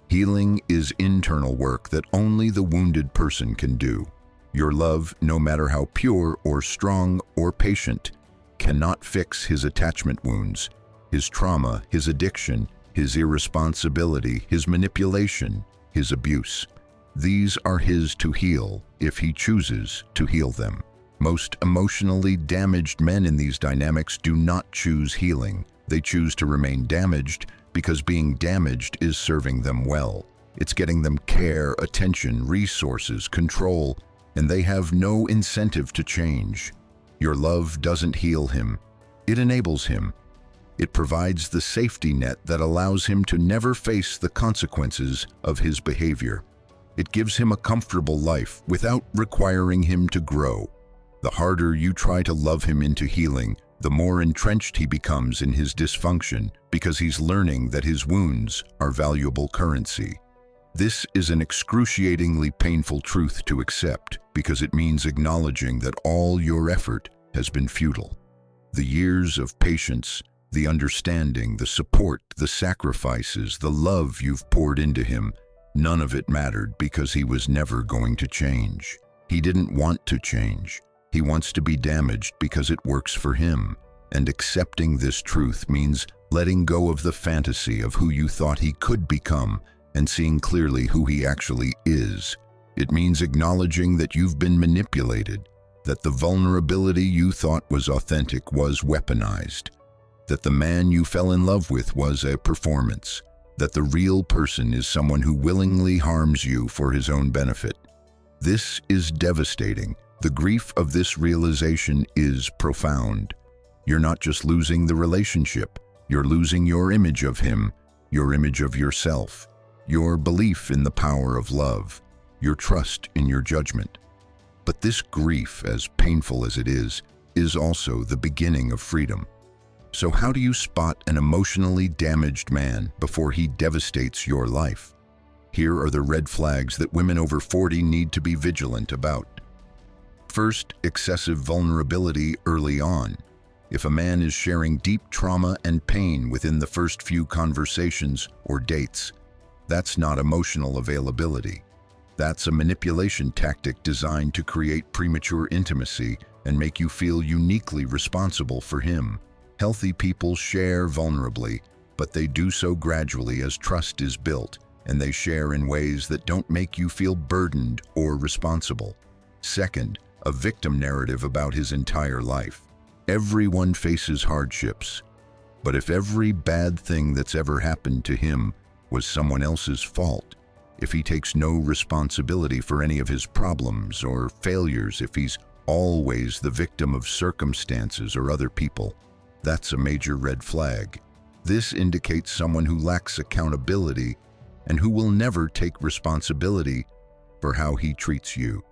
Healing is internal work that only the wounded person can do. Your love, no matter how pure or strong or patient, cannot fix his attachment wounds, his trauma, his addiction, his irresponsibility, his manipulation, his abuse. These are his to heal if he chooses to heal them. Most emotionally damaged men in these dynamics do not choose healing. They choose to remain damaged because being damaged is serving them well. It's getting them care, attention, resources, control, and they have no incentive to change. Your love doesn't heal him. It enables him. It provides the safety net that allows him to never face the consequences of his behavior. It gives him a comfortable life without requiring him to grow. The harder you try to love him into healing, the more entrenched he becomes in his dysfunction because he's learning that his wounds are valuable currency. This is an excruciatingly painful truth to accept because it means acknowledging that all your effort has been futile. The years of patience, the understanding, the support, the sacrifices, the love you've poured into him, none of it mattered because he was never going to change. He didn't want to change. He wants to be damaged because it works for him. And accepting this truth means letting go of the fantasy of who you thought he could become and seeing clearly who he actually is. It means acknowledging that you've been manipulated, that the vulnerability you thought was authentic was weaponized, that the man you fell in love with was a performance, that the real person is someone who willingly harms you for his own benefit. This is devastating. The grief of this realization is profound. You're not just losing the relationship, you're losing your image of him, your image of yourself, your belief in the power of love, your trust in your judgment. But this grief, as painful as it is also the beginning of freedom. So how do you spot an emotionally damaged man before he devastates your life? Here are the red flags that women over 40 need to be vigilant about. First, excessive vulnerability early on. If a man is sharing deep trauma and pain within the first few conversations or dates, that's not emotional availability. That's a manipulation tactic designed to create premature intimacy and make you feel uniquely responsible for him. Healthy people share vulnerably, but they do so gradually as trust is built, and they share in ways that don't make you feel burdened or responsible. Second, a victim narrative about his entire life. Everyone faces hardships, but if every bad thing that's ever happened to him was someone else's fault, if he takes no responsibility for any of his problems or failures, if he's always the victim of circumstances or other people, that's a major red flag. This indicates someone who lacks accountability and who will never take responsibility for how he treats you.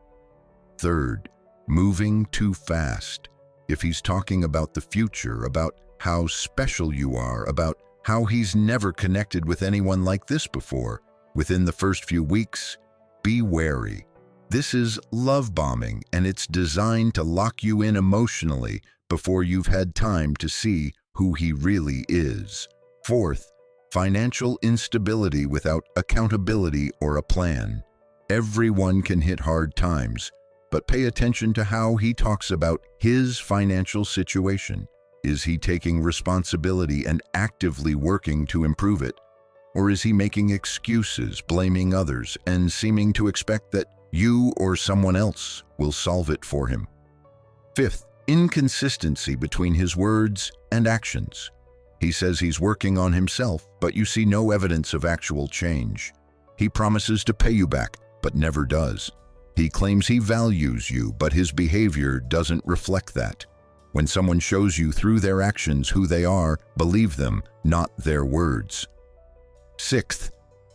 Third, moving too fast. If he's talking about the future, about how special you are, about how he's never connected with anyone like this before, within the first few weeks, be wary. This is love bombing, and it's designed to lock you in emotionally before you've had time to see who he really is. Fourth, financial instability without accountability or a plan. Everyone can hit hard times, but pay attention to how he talks about his financial situation. Is he taking responsibility and actively working to improve it? Or is he making excuses, blaming others, and seeming to expect that you or someone else will solve it for him? Fifth, inconsistency between his words and actions. He says he's working on himself, but you see no evidence of actual change. He promises to pay you back, but never does. He claims he values you, but his behavior doesn't reflect that. When someone shows you through their actions who they are, believe them, not their words. Sixth,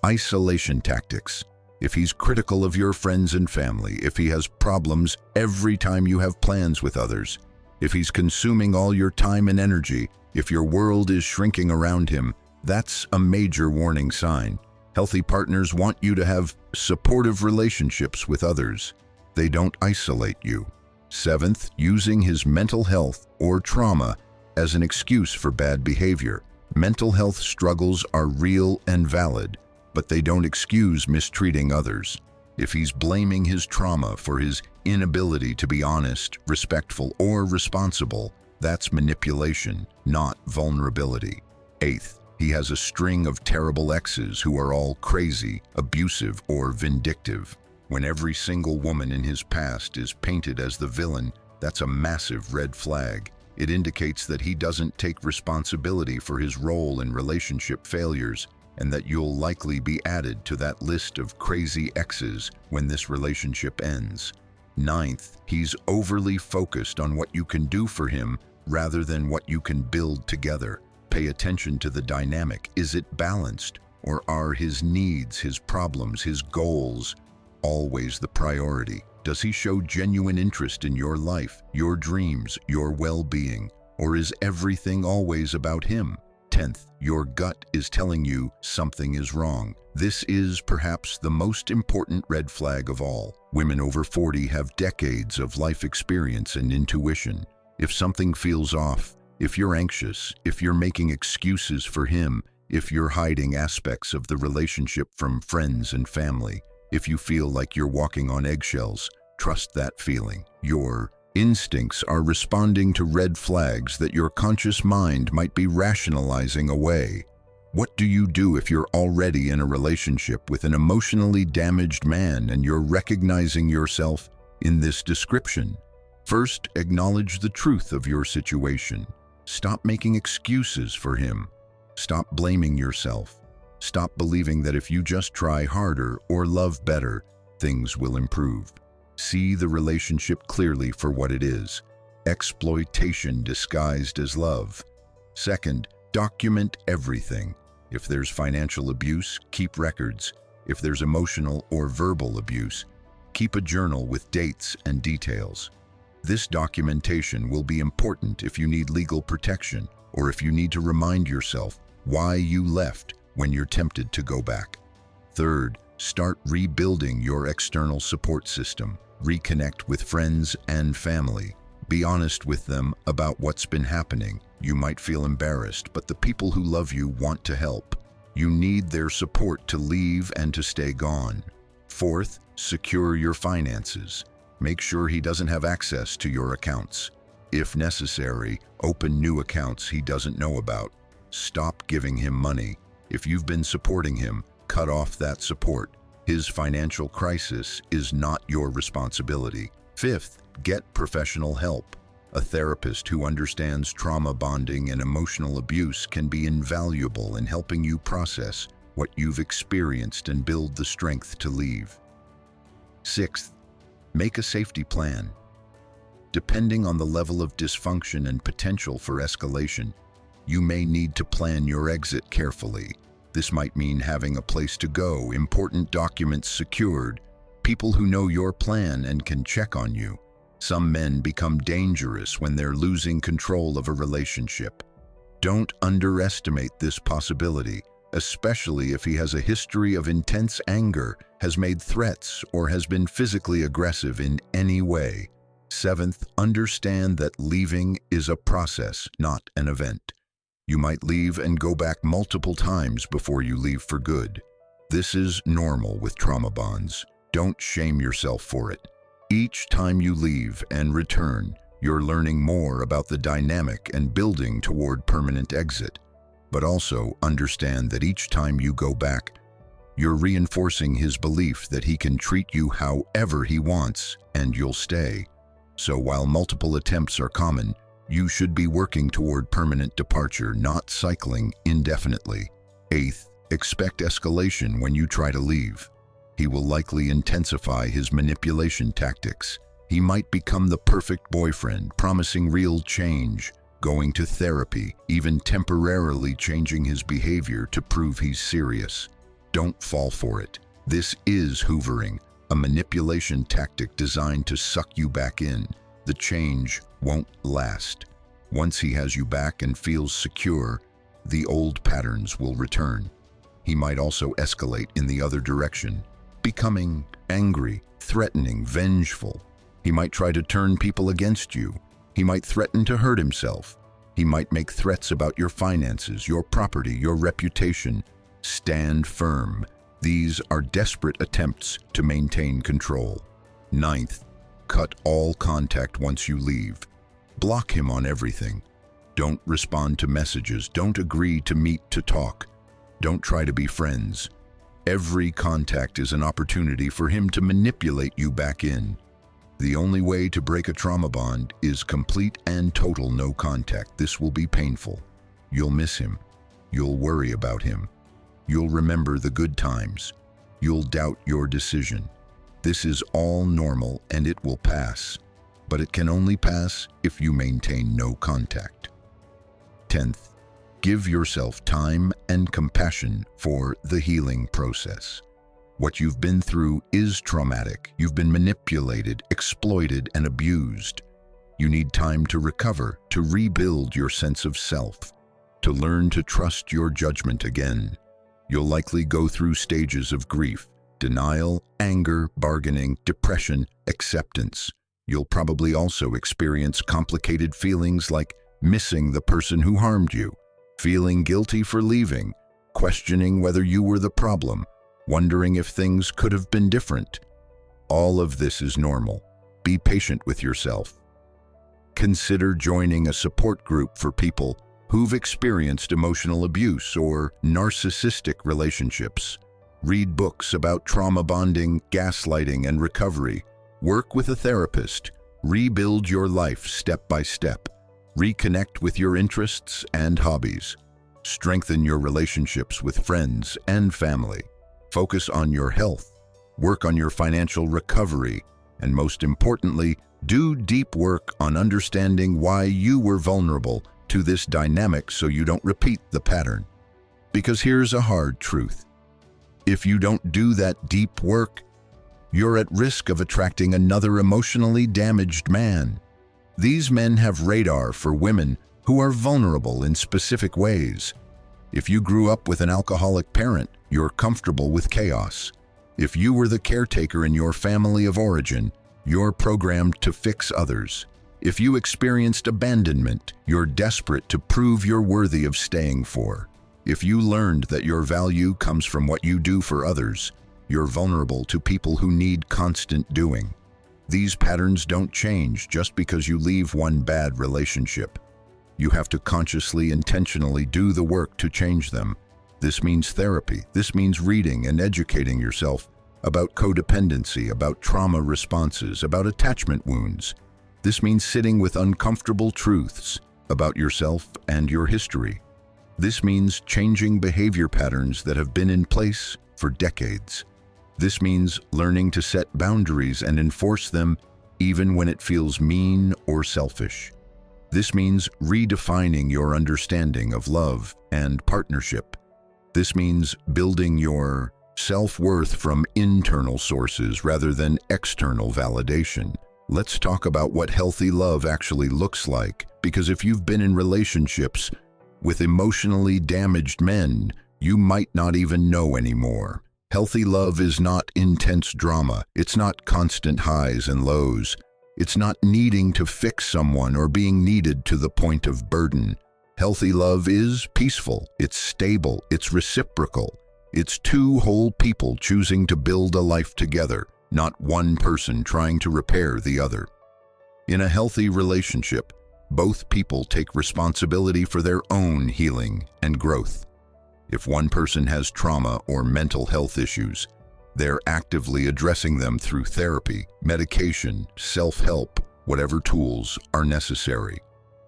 isolation tactics. If he's critical of your friends and family, if he has problems every time you have plans with others, if he's consuming all your time and energy, if your world is shrinking around him, that's a major warning sign. Healthy partners want you to have supportive relationships with others. They don't isolate you. Seventh, using his mental health or trauma as an excuse for bad behavior. Mental health struggles are real and valid, but they don't excuse mistreating others. If he's blaming his trauma for his inability to be honest, respectful, or responsible, that's manipulation, not vulnerability. Eighth, he has a string of terrible exes who are all crazy, abusive, or vindictive. When every single woman in his past is painted as the villain, that's a massive red flag. It indicates that he doesn't take responsibility for his role in relationship failures, and that you'll likely be added to that list of crazy exes when this relationship ends. Ninth, he's overly focused on what you can do for him rather than what you can build together. Pay attention to the dynamic. Is it balanced, or are his needs, his problems, his goals always the priority? Does he show genuine interest in your life, your dreams, your well-being, or is everything always about him? 10th, your gut is telling you something is wrong. This is perhaps the most important red flag of all. Women over 40 have decades of life experience and intuition. If something feels off, if you're anxious, if you're making excuses for him, if you're hiding aspects of the relationship from friends and family, if you feel like you're walking on eggshells, trust that feeling. Your instincts are responding to red flags that your conscious mind might be rationalizing away. What do you do if you're already in a relationship with an emotionally damaged man and you're recognizing yourself in this description? First, acknowledge the truth of your situation. Stop making excuses for him. Stop blaming yourself. Stop believing that if you just try harder or love better, things will improve. See the relationship clearly for what it is: exploitation disguised as love. Second, document everything. If there's financial abuse, keep records. If there's emotional or verbal abuse, keep a journal with dates and details. This documentation will be important if you need legal protection or if you need to remind yourself why you left when you're tempted to go back. Third, start rebuilding your external support system. Reconnect with friends and family. Be honest with them about what's been happening. You might feel embarrassed, but the people who love you want to help. You need their support to leave and to stay gone. Fourth, secure your finances. Make sure he doesn't have access to your accounts. If necessary, open new accounts he doesn't know about. Stop giving him money. If you've been supporting him, cut off that support. His financial crisis is not your responsibility. Fifth, get professional help. A therapist who understands trauma bonding and emotional abuse can be invaluable in helping you process what you've experienced and build the strength to leave. Sixth, make a safety plan. Depending on the level of dysfunction and potential for escalation, you may need to plan your exit carefully. This might mean having a place to go, important documents secured, people who know your plan and can check on you. Some men become dangerous when they're losing control of a relationship. Don't underestimate this possibility, especially if he has a history of intense anger, has made threats, or has been physically aggressive in any way. Seventh, understand that leaving is a process, not an event. You might leave and go back multiple times before you leave for good. This is normal with trauma bonds. Don't shame yourself for it. Each time you leave and return, you're learning more about the dynamic and building toward permanent exit. But also understand that each time you go back, you're reinforcing his belief that he can treat you however he wants and you'll stay. So while multiple attempts are common, you should be working toward permanent departure, not cycling indefinitely. Eighth, expect escalation when you try to leave. He will likely intensify his manipulation tactics. He might become the perfect boyfriend, promising real change, going to therapy, even temporarily changing his behavior to prove he's serious. Don't fall for it. This is hoovering, a manipulation tactic designed to suck you back in. The change won't last. Once he has you back and feels secure, the old patterns will return. He might also escalate in the other direction, becoming angry, threatening, vengeful. He might try to turn people against you. He might threaten to hurt himself. He might make threats about your finances, your property, your reputation. Stand firm. These are desperate attempts to maintain control. Ninth, cut all contact once you leave. Block him on everything. Don't respond to messages. Don't agree to meet to talk. Don't try to be friends. Every contact is an opportunity for him to manipulate you back in. The only way to break a trauma bond is complete and total no contact. This will be painful. You'll miss him. You'll worry about him. You'll remember the good times. You'll doubt your decision. This is all normal and it will pass, but it can only pass if you maintain no contact. 10th, give yourself time and compassion for the healing process. What you've been through is traumatic. You've been manipulated, exploited, and abused. You need time to recover, to rebuild your sense of self, to learn to trust your judgment again. You'll likely go through stages of grief, denial, anger, bargaining, depression, acceptance. You'll probably also experience complicated feelings like missing the person who harmed you, feeling guilty for leaving, questioning whether you were the problem, wondering if things could have been different. All of this is normal. Be patient with yourself. Consider joining a support group for people who've experienced emotional abuse or narcissistic relationships. Read books about trauma bonding, gaslighting, and recovery. Work with a therapist. Rebuild your life step by step. Reconnect with your interests and hobbies. Strengthen your relationships with friends and family. Focus on your health. Work on your financial recovery. And most importantly, do deep work on understanding why you were vulnerable to this dynamic so you don't repeat the pattern. Because here's a hard truth. If you don't do that deep work, you're at risk of attracting another emotionally damaged man. These men have radar for women who are vulnerable in specific ways. If you grew up with an alcoholic parent, you're comfortable with chaos. If you were the caretaker in your family of origin, you're programmed to fix others. If you experienced abandonment, you're desperate to prove you're worthy of staying for. If you learned that your value comes from what you do for others, you're vulnerable to people who need constant doing. These patterns don't change just because you leave one bad relationship. You have to consciously, intentionally do the work to change them. This means therapy. This means reading and educating yourself about codependency, about trauma responses, about attachment wounds. This means sitting with uncomfortable truths about yourself and your history. This means changing behavior patterns that have been in place for decades. This means learning to set boundaries and enforce them even when it feels mean or selfish. This means redefining your understanding of love and partnership. This means building your self-worth from internal sources rather than external validation. Let's talk about what healthy love actually looks like, because if you've been in relationships with emotionally damaged men, you might not even know anymore. Healthy love is not intense drama. It's not constant highs and lows. It's not needing to fix someone or being needed to the point of burden. Healthy love is peaceful. It's stable. It's reciprocal. It's two whole people choosing to build a life together, not one person trying to repair the other. In a healthy relationship, both people take responsibility for their own healing and growth. If one person has trauma or mental health issues, they're actively addressing them through therapy, medication, self-help, whatever tools are necessary.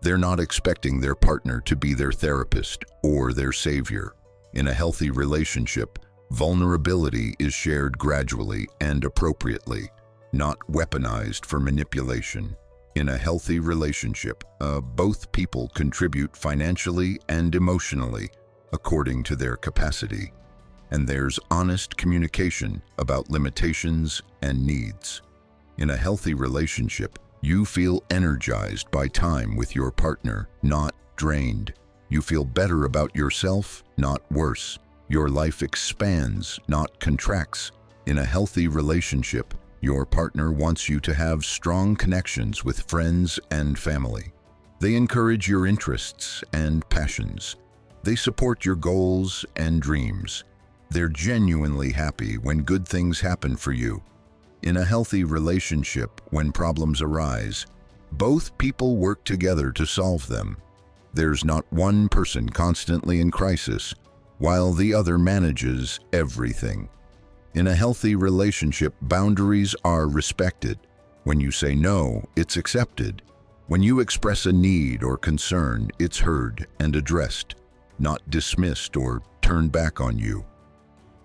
They're not expecting their partner to be their therapist or their savior. In a healthy relationship, vulnerability is shared gradually and appropriately, not weaponized for manipulation. In a healthy relationship, both people contribute financially and emotionally according to their capacity, and there's honest communication about limitations and needs. In a healthy relationship, you feel energized by time with your partner, not drained. You feel better about yourself, not worse. Your life expands, not contracts. In a healthy relationship, your partner wants you to have strong connections with friends and family. They encourage your interests and passions. They support your goals and dreams. They're genuinely happy when good things happen for you. In a healthy relationship, when problems arise, both people work together to solve them. There's not one person constantly in crisis, while the other manages everything. In a healthy relationship, boundaries are respected. When you say no, it's accepted. When you express a need or concern, it's heard and addressed, not dismissed or turned back on you.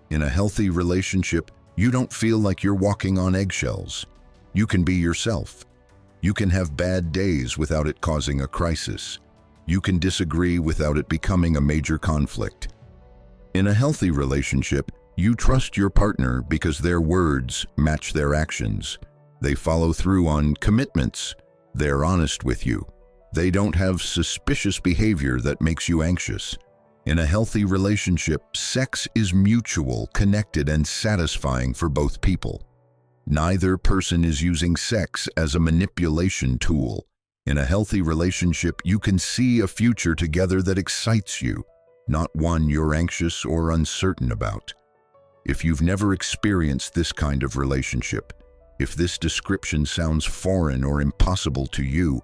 In a healthy relationship, you don't feel like you're walking on eggshells. You can be yourself. You can have bad days without it causing a crisis. You can disagree without it becoming a major conflict. In a healthy relationship, you trust your partner because their words match their actions. They follow through on commitments. They're honest with you. They don't have suspicious behavior that makes you anxious. In a healthy relationship, sex is mutual, connected, and satisfying for both people. Neither person is using sex as a manipulation tool. In a healthy relationship, you can see a future together that excites you, not one you're anxious or uncertain about. If you've never experienced this kind of relationship, if this description sounds foreign or impossible to you,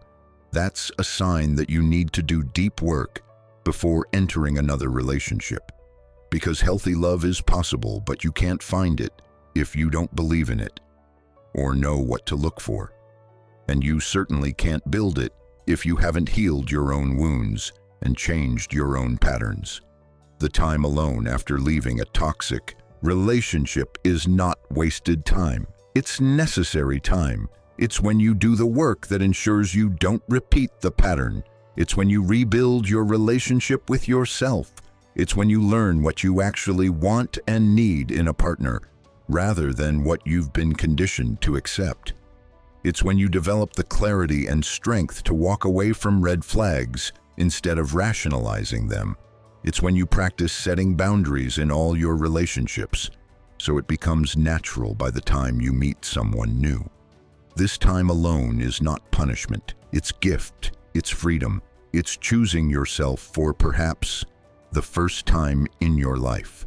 that's a sign that you need to do deep work before entering another relationship. Because healthy love is possible, but you can't find it if you don't believe in it or know what to look for. And you certainly can't build it if you haven't healed your own wounds. and changed your own patterns. The time alone after leaving a toxic relationship is not wasted time. It's necessary time. It's when you do the work that ensures you don't repeat the pattern. It's when you rebuild your relationship with yourself. It's when you learn what you actually want and need in a partner, rather than what you've been conditioned to accept. It's when you develop the clarity and strength to walk away from red flags instead of rationalizing them. It's when you practice setting boundaries in all your relationships, so it becomes natural by the time you meet someone new. This time alone is not punishment. It's gift. It's freedom. It's choosing yourself for perhaps the first time in your life.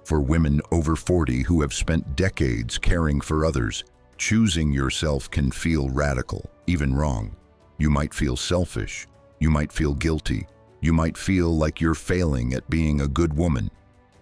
For women over 40 who have spent decades caring for others, choosing yourself can feel radical, even wrong. You might feel selfish. You might feel guilty. You might feel like you're failing at being a good woman,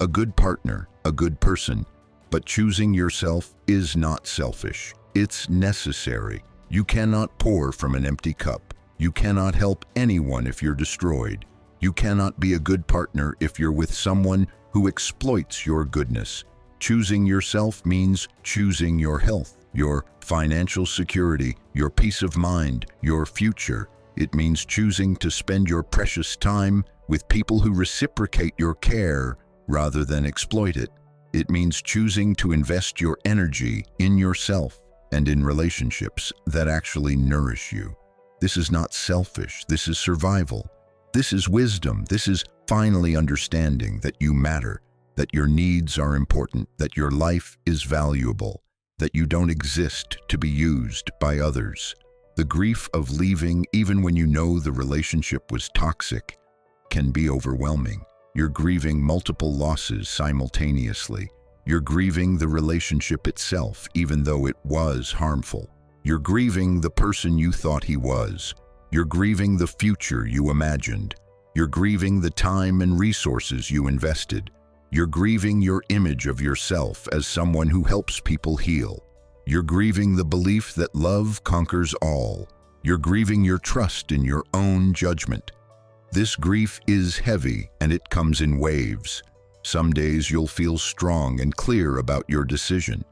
a good partner, a good person. But choosing yourself is not selfish. It's necessary. You cannot pour from an empty cup. You cannot help anyone if you're destroyed. You cannot be a good partner if you're with someone who exploits your goodness. Choosing yourself means choosing your health, your financial security, your peace of mind, your future. It means choosing to spend your precious time with people who reciprocate your care rather than exploit it. It means choosing to invest your energy in yourself and in relationships that actually nourish you. This is not selfish. This is survival. This is wisdom. This is finally understanding that you matter, that your needs are important, that your life is valuable, that you don't exist to be used by others. The grief of leaving, even when you know the relationship was toxic, can be overwhelming. You're grieving multiple losses simultaneously. You're grieving the relationship itself, even though it was harmful. You're grieving the person you thought he was. You're grieving the future you imagined. You're grieving the time and resources you invested. You're grieving your image of yourself as someone who helps people heal. You're grieving the belief that love conquers all. You're grieving your trust in your own judgment. This grief is heavy and it comes in waves. Some days you'll feel strong and clear about your decision.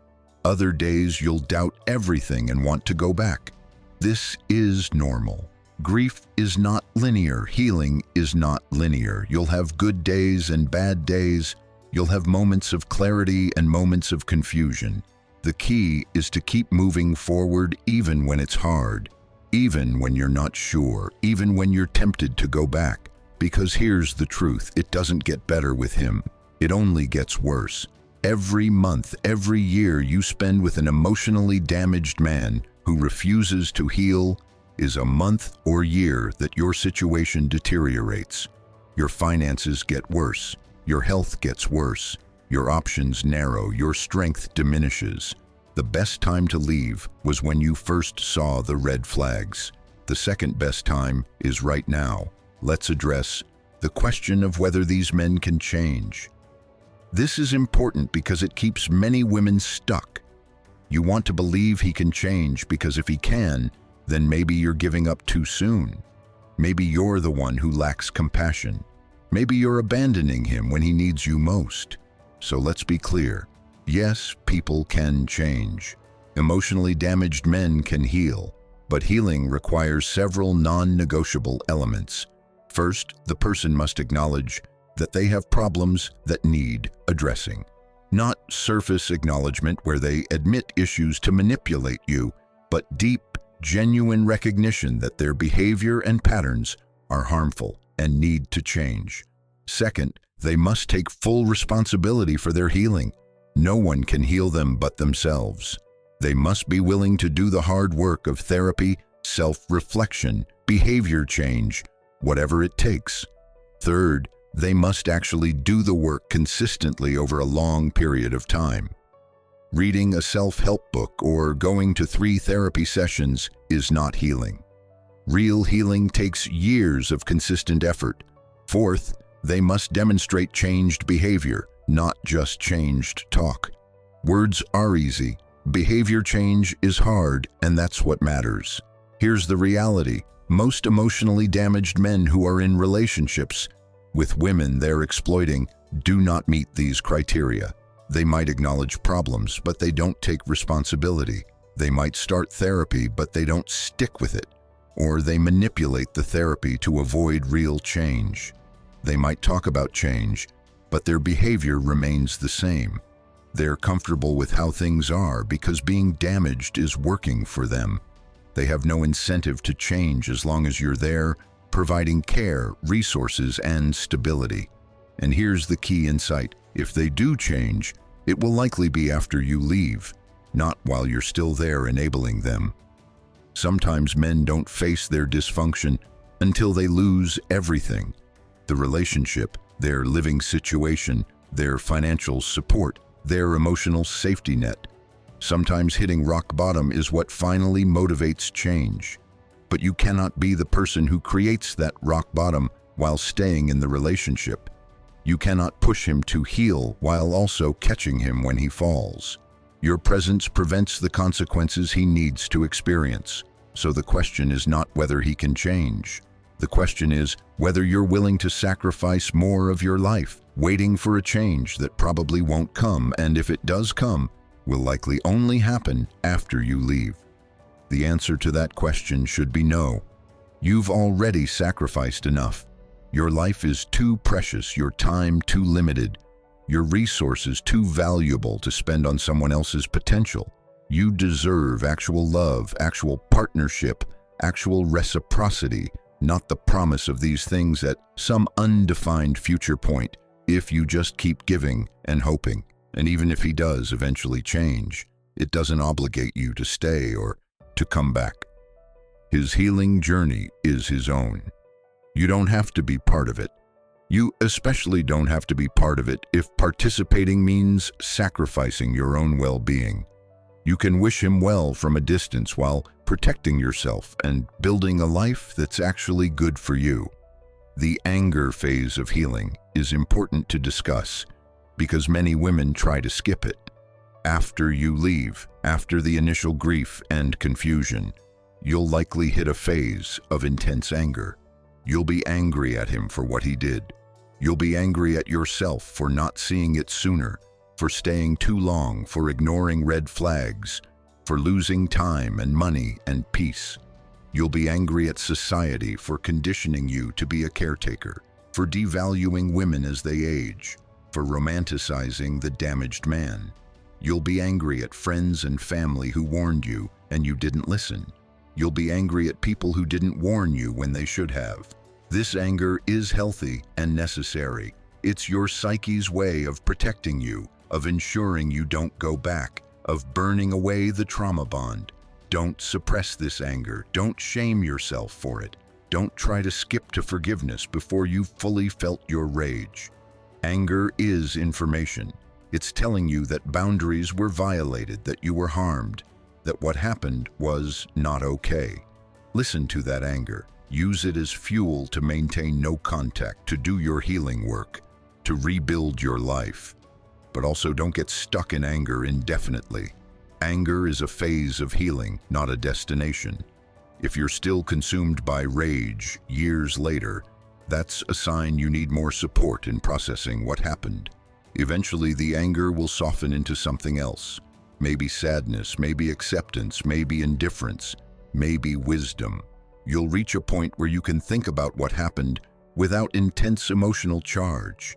Other days you'll doubt everything and want to go back. This is normal. Grief is not linear. Healing is not linear. You'll have good days and bad days. You'll have moments of clarity and moments of confusion. The key is to keep moving forward even when it's hard, even when you're not sure, even when you're tempted to go back. Because here's the truth, it doesn't get better with him. It only gets worse. Every month, every year you spend with an emotionally damaged man who refuses to heal is a month or year that your situation deteriorates. Your finances get worse. Your health gets worse. Your options narrow. Your strength diminishes. The best time to leave was when you first saw the red flags. The second best time is right now. Let's address the question of whether these men can change. This is important because it keeps many women stuck. You want to believe he can change because if he can, then maybe you're giving up too soon. Maybe you're the one who lacks compassion. Maybe you're abandoning him when he needs you most. So let's be clear. Yes, people can change. Emotionally damaged men can heal, but healing requires several non-negotiable elements. First, the person must acknowledge that they have problems that need addressing. Not surface acknowledgement where they admit issues to manipulate you, but deep, genuine recognition that their behavior and patterns are harmful and need to change. Second, they must take full responsibility for their healing. No one can heal them but themselves. They must be willing to do the hard work of therapy, self-reflection, behavior change, whatever it takes. Third, they must actually do the work consistently over a long period of time. Reading a self-help book or going to 3 therapy sessions is not healing. Real healing takes years of consistent effort. Fourth, they must demonstrate changed behavior, not just changed talk. Words are easy. Behavior change is hard, and that's what matters. Here's the reality. Most emotionally damaged men who are in relationships with women they're exploiting do not meet these criteria. They might acknowledge problems, but they don't take responsibility. They might start therapy, but they don't stick with it. Or they manipulate the therapy to avoid real change. They might talk about change, but their behavior remains the same. They're comfortable with how things are because being damaged is working for them. They have no incentive to change as long as you're there, providing care, resources, and stability. And here's the key insight. If they do change, it will likely be after you leave, not while you're still there enabling them. Sometimes men don't face their dysfunction until they lose everything: the relationship, their living situation, their financial support, their emotional safety net. Sometimes hitting rock bottom is what finally motivates change. But you cannot be the person who creates that rock bottom while staying in the relationship. You cannot push him to heal while also catching him when he falls. Your presence prevents the consequences he needs to experience. So the question is not whether he can change. The question is whether you're willing to sacrifice more of your life, waiting for a change that probably won't come, and if it does come, will likely only happen after you leave. The answer to that question should be no. You've already sacrificed enough. Your life is too precious, your time too limited, your resources too valuable to spend on someone else's potential. You deserve actual love, actual partnership, actual reciprocity, not the promise of these things at some undefined future point, if you just keep giving and hoping. And even if he does eventually change, it doesn't obligate you to stay or to come back. His healing journey is his own. You don't have to be part of it. You especially don't have to be part of it if participating means sacrificing your own well-being. You can wish him well from a distance while protecting yourself and building a life that's actually good for you. The anger phase of healing is important to discuss because many women try to skip it. After you leave, after the initial grief and confusion, you'll likely hit a phase of intense anger. You'll be angry at him for what he did. You'll be angry at yourself for not seeing it sooner, for staying too long, for ignoring red flags, for losing time and money and peace. You'll be angry at society for conditioning you to be a caretaker, for devaluing women as they age, for romanticizing the damaged man. You'll be angry at friends and family who warned you and you didn't listen. You'll be angry at people who didn't warn you when they should have. This anger is healthy and necessary. It's your psyche's way of protecting you, of ensuring you don't go back, of burning away the trauma bond. Don't suppress this anger. Don't shame yourself for it. Don't try to skip to forgiveness before you've fully felt your rage. Anger is information. It's telling you that boundaries were violated, that you were harmed, that what happened was not okay. Listen to that anger. Use it as fuel to maintain no contact, to do your healing work, to rebuild your life. But also don't get stuck in anger indefinitely. Anger is a phase of healing, not a destination. If you're still consumed by rage years later, that's a sign you need more support in processing what happened. Eventually, the anger will soften into something else. Maybe sadness, maybe acceptance, maybe indifference, maybe wisdom. You'll reach a point where you can think about what happened without intense emotional charge.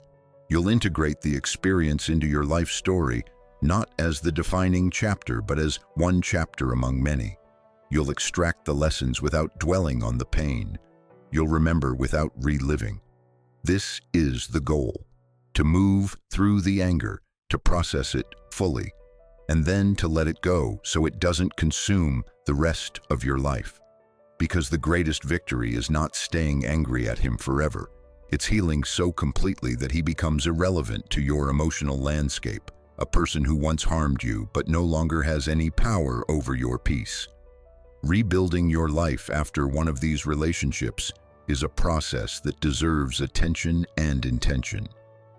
You'll integrate the experience into your life story, not as the defining chapter, but as one chapter among many. You'll extract the lessons without dwelling on the pain. You'll remember without reliving. This is the goal: to move through the anger, to process it fully, and then to let it go so it doesn't consume the rest of your life. Because the greatest victory is not staying angry at him forever. It's healing so completely that he becomes irrelevant to your emotional landscape, a person who once harmed you but no longer has any power over your peace. Rebuilding your life after one of these relationships is a process that deserves attention and intention.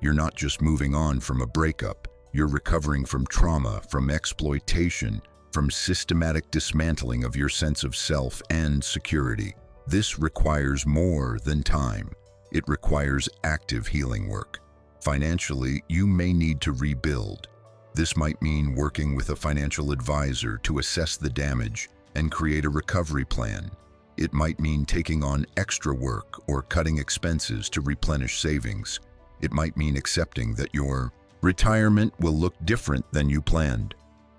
You're not just moving on from a breakup, you're recovering from trauma, from exploitation, from systematic dismantling of your sense of self and security. This requires more than time. It requires active healing work. Financially, you may need to rebuild. This might mean working with a financial advisor to assess the damage and create a recovery plan. It might mean taking on extra work or cutting expenses to replenish savings. It might mean accepting that your retirement will look different than you planned.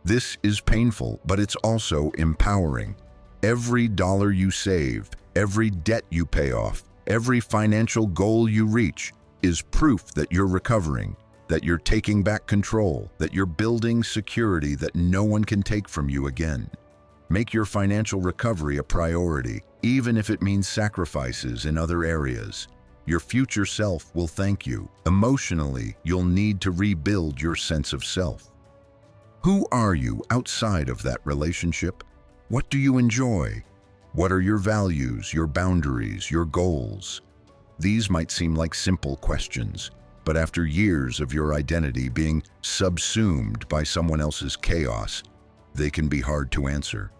This is painful, but it's also empowering. Every dollar you save, every debt you pay off, every financial goal you reach is proof that you're recovering, that you're taking back control, that you're building security that no one can take from you again. Make your financial recovery a priority, even if it means sacrifices in other areas. Your future self will thank you. Emotionally, you'll need to rebuild your sense of self. Who are you outside of that relationship? What do you enjoy? What are your values, your boundaries, your goals? These might seem like simple questions, but after years of your identity being subsumed by someone else's chaos, they can be hard to answer.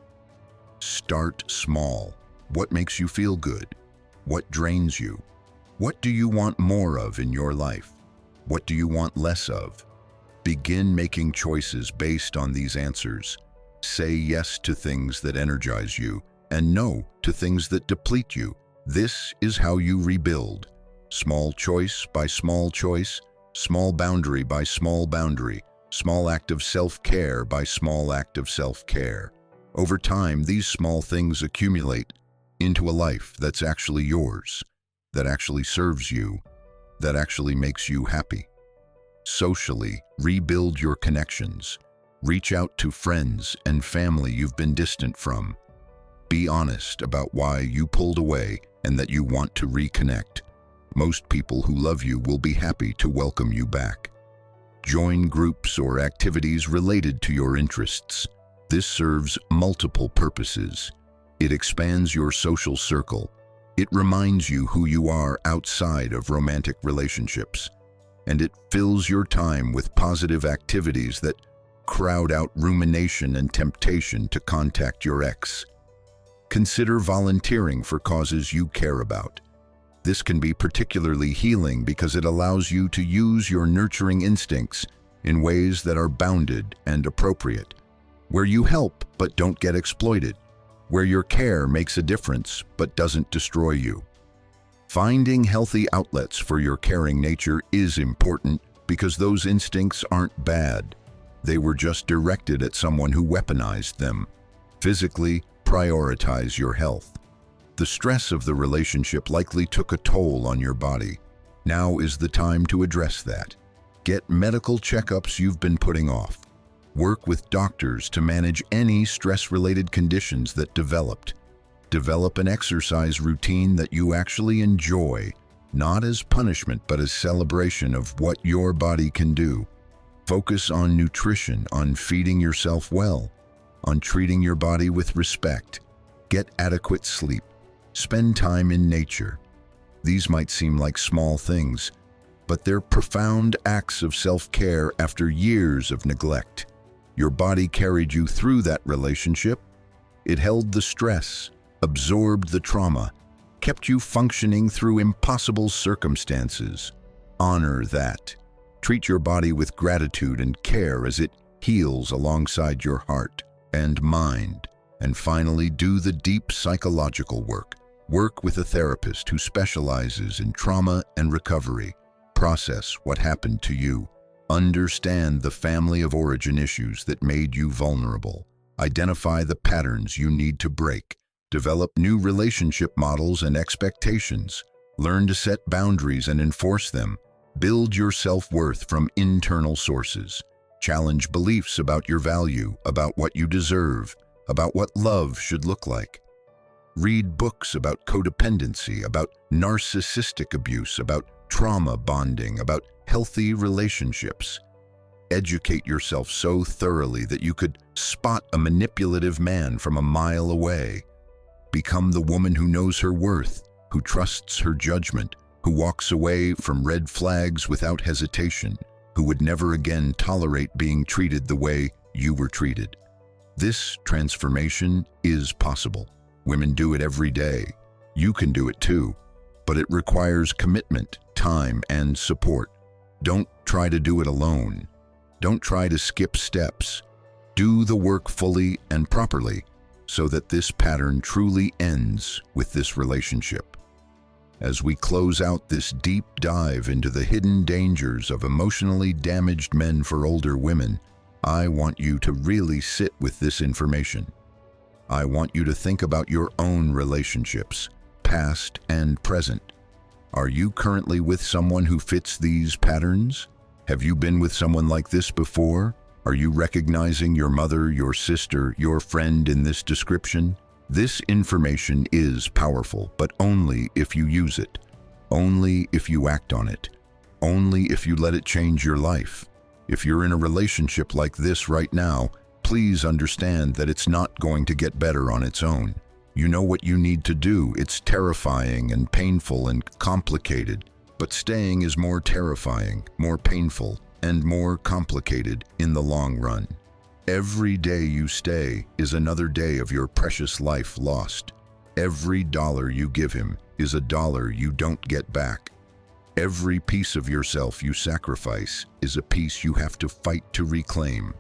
Start small. What makes you feel good? What drains you? What do you want more of in your life? What do you want less of? Begin making choices based on these answers. Say yes to things that energize you and no to things that deplete you. This is how you rebuild. Small choice by small choice, small boundary by small boundary, small act of self-care by small act of self-care. Over time, these small things accumulate into a life that's actually yours, that actually serves you, that actually makes you happy. Socially, rebuild your connections. Reach out to friends and family you've been distant from. Be honest about why you pulled away and that you want to reconnect. Most people who love you will be happy to welcome you back. Join groups or activities related to your interests. This serves multiple purposes. It expands your social circle. It reminds you who you are outside of romantic relationships. And it fills your time with positive activities that crowd out rumination and temptation to contact your ex. Consider volunteering for causes you care about. This can be particularly healing because it allows you to use your nurturing instincts in ways that are bounded and appropriate, where you help but don't get exploited, where your care makes a difference but doesn't destroy you. Finding healthy outlets for your caring nature is important because those instincts aren't bad. They were just directed at someone who weaponized them. Physically, prioritize your health. The stress of the relationship likely took a toll on your body. Now is the time to address that. Get medical checkups you've been putting off. Work with doctors to manage any stress-related conditions that developed. Develop an exercise routine that you actually enjoy, not as punishment but as celebration of what your body can do. Focus on nutrition, on feeding yourself well, on treating your body with respect. Get adequate sleep. Spend time in nature. These might seem like small things, but they're profound acts of self-care after years of neglect. Your body carried you through that relationship. It held the stress, absorbed the trauma, kept you functioning through impossible circumstances. Honor that. Treat your body with gratitude and care as it heals alongside your heart and mind. And finally, do the deep psychological work. Work with a therapist who specializes in trauma and recovery. Process what happened to you. Understand the family of origin issues that made you vulnerable. Identify the patterns you need to break. Develop new relationship models and expectations. Learn to set boundaries and enforce them. Build your self-worth from internal sources. Challenge beliefs about your value, about what you deserve, about what love should look like. Read books about codependency, about narcissistic abuse, about trauma bonding, about healthy relationships. Educate yourself so thoroughly that you could spot a manipulative man from a mile away. Become the woman who knows her worth, who trusts her judgment, who walks away from red flags without hesitation, who would never again tolerate being treated the way you were treated. This transformation is possible. Women do it every day. You can do it too, but it requires commitment, time, and support. Don't try to do it alone. Don't try to skip steps. Do the work fully and properly so that this pattern truly ends with this relationship. As we close out this deep dive into the hidden dangers of emotionally damaged men for older women, I want you to really sit with this information. I want you to think about your own relationships, past and present. Are you currently with someone who fits these patterns? Have you been with someone like this before? Are you recognizing your mother, your sister, your friend in this description? This information is powerful, but only if you use it. Only if you act on it. Only if you let it change your life. If you're in a relationship like this right now, please understand that it's not going to get better on its own. You know what you need to do. It's terrifying and painful and complicated, but staying is more terrifying, more painful, and more complicated in the long run. Every day you stay is another day of your precious life lost. Every dollar you give him is a dollar you don't get back. Every piece of yourself you sacrifice is a piece you have to fight to reclaim.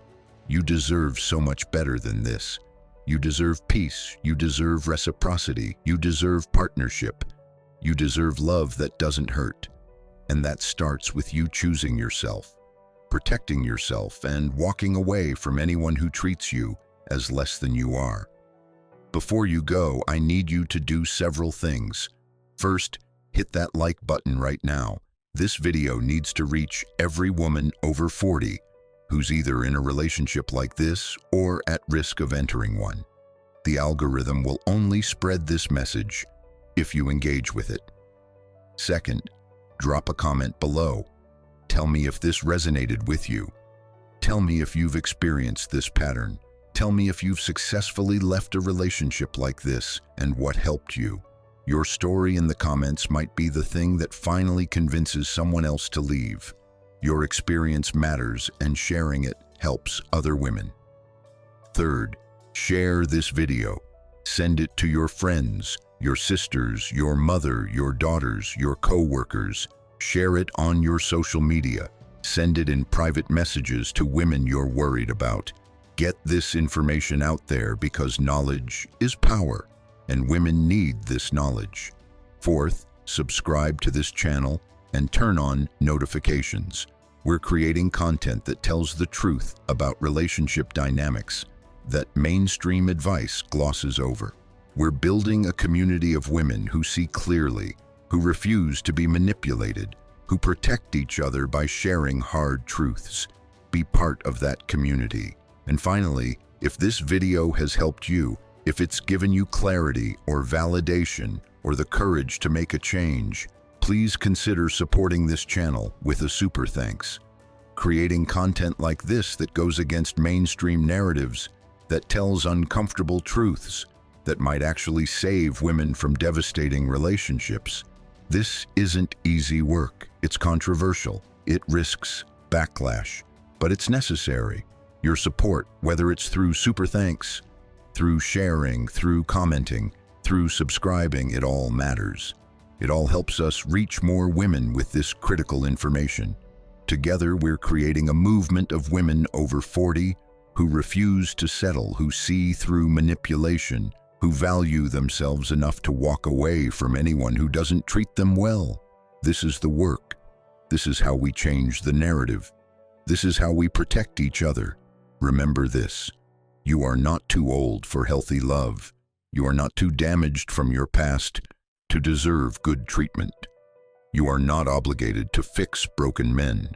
You deserve so much better than this. You deserve peace, you deserve reciprocity, you deserve partnership. You deserve love that doesn't hurt. And that starts with you choosing yourself, protecting yourself, and walking away from anyone who treats you as less than you are. Before you go, I need you to do several things. First, hit that like button right now. This video needs to reach every woman over 40 who's either in a relationship like this or at risk of entering one. The algorithm will only spread this message if you engage with it. Second, drop a comment below. Tell me if this resonated with you. Tell me if you've experienced this pattern. Tell me if you've successfully left a relationship like this and what helped you. Your story in the comments might be the thing that finally convinces someone else to leave. Your experience matters, and sharing it helps other women. Third, share this video. Send it to your friends, your sisters, your mother, your daughters, your co-workers. Share it on your social media. Send it in private messages to women you're worried about. Get this information out there because knowledge is power, and women need this knowledge. Fourth, subscribe to this channel and turn on notifications. We're creating content that tells the truth about relationship dynamics that mainstream advice glosses over. We're building a community of women who see clearly, who refuse to be manipulated, who protect each other by sharing hard truths. Be part of that community. And finally, if this video has helped you, if it's given you clarity or validation or the courage to make a change, please consider supporting this channel with a super thanks. Creating content like this that goes against mainstream narratives, that tells uncomfortable truths, that might actually save women from devastating relationships. This isn't easy work. It's controversial. It risks backlash, but it's necessary. Your support, whether it's through super thanks, through sharing, through commenting, through subscribing, it all matters. It all helps us reach more women with this critical information. Together, we're creating a movement of women over 40 who refuse to settle, who see through manipulation, who value themselves enough to walk away from anyone who doesn't treat them well. This is the work. This is how we change the narrative. This is how we protect each other. Remember this: you are not too old for healthy love. You are not too damaged from your past to deserve good treatment. You are not obligated to fix broken men.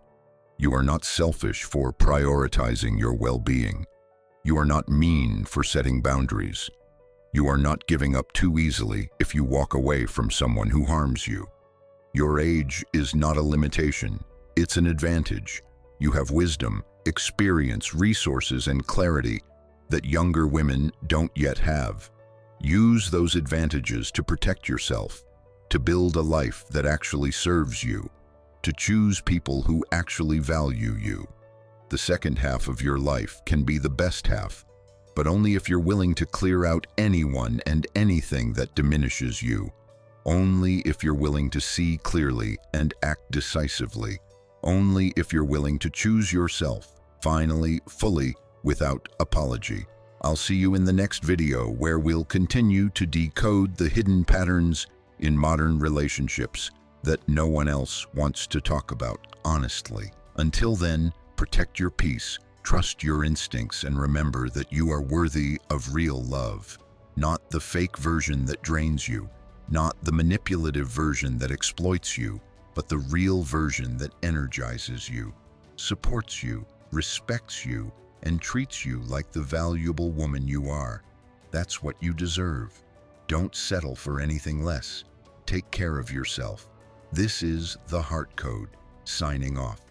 You are not selfish for prioritizing your well-being. You are not mean for setting boundaries. You are not giving up too easily if you walk away from someone who harms you. Your age is not a limitation, it's an advantage. You have wisdom, experience, resources, and clarity that younger women don't yet have. Use those advantages to protect yourself, to build a life that actually serves you, to choose people who actually value you. The second half of your life can be the best half, but only if you're willing to clear out anyone and anything that diminishes you. Only if you're willing to see clearly and act decisively. Only if you're willing to choose yourself, finally, fully, without apology. I'll see you in the next video where we'll continue to decode the hidden patterns in modern relationships that no one else wants to talk about honestly. Until then, protect your peace, trust your instincts, and remember that you are worthy of real love, not the fake version that drains you, not the manipulative version that exploits you, but the real version that energizes you, supports you, respects you, and treats you like the valuable woman you are. That's what you deserve. Don't settle for anything less. Take care of yourself. This is The Heart Code, signing off.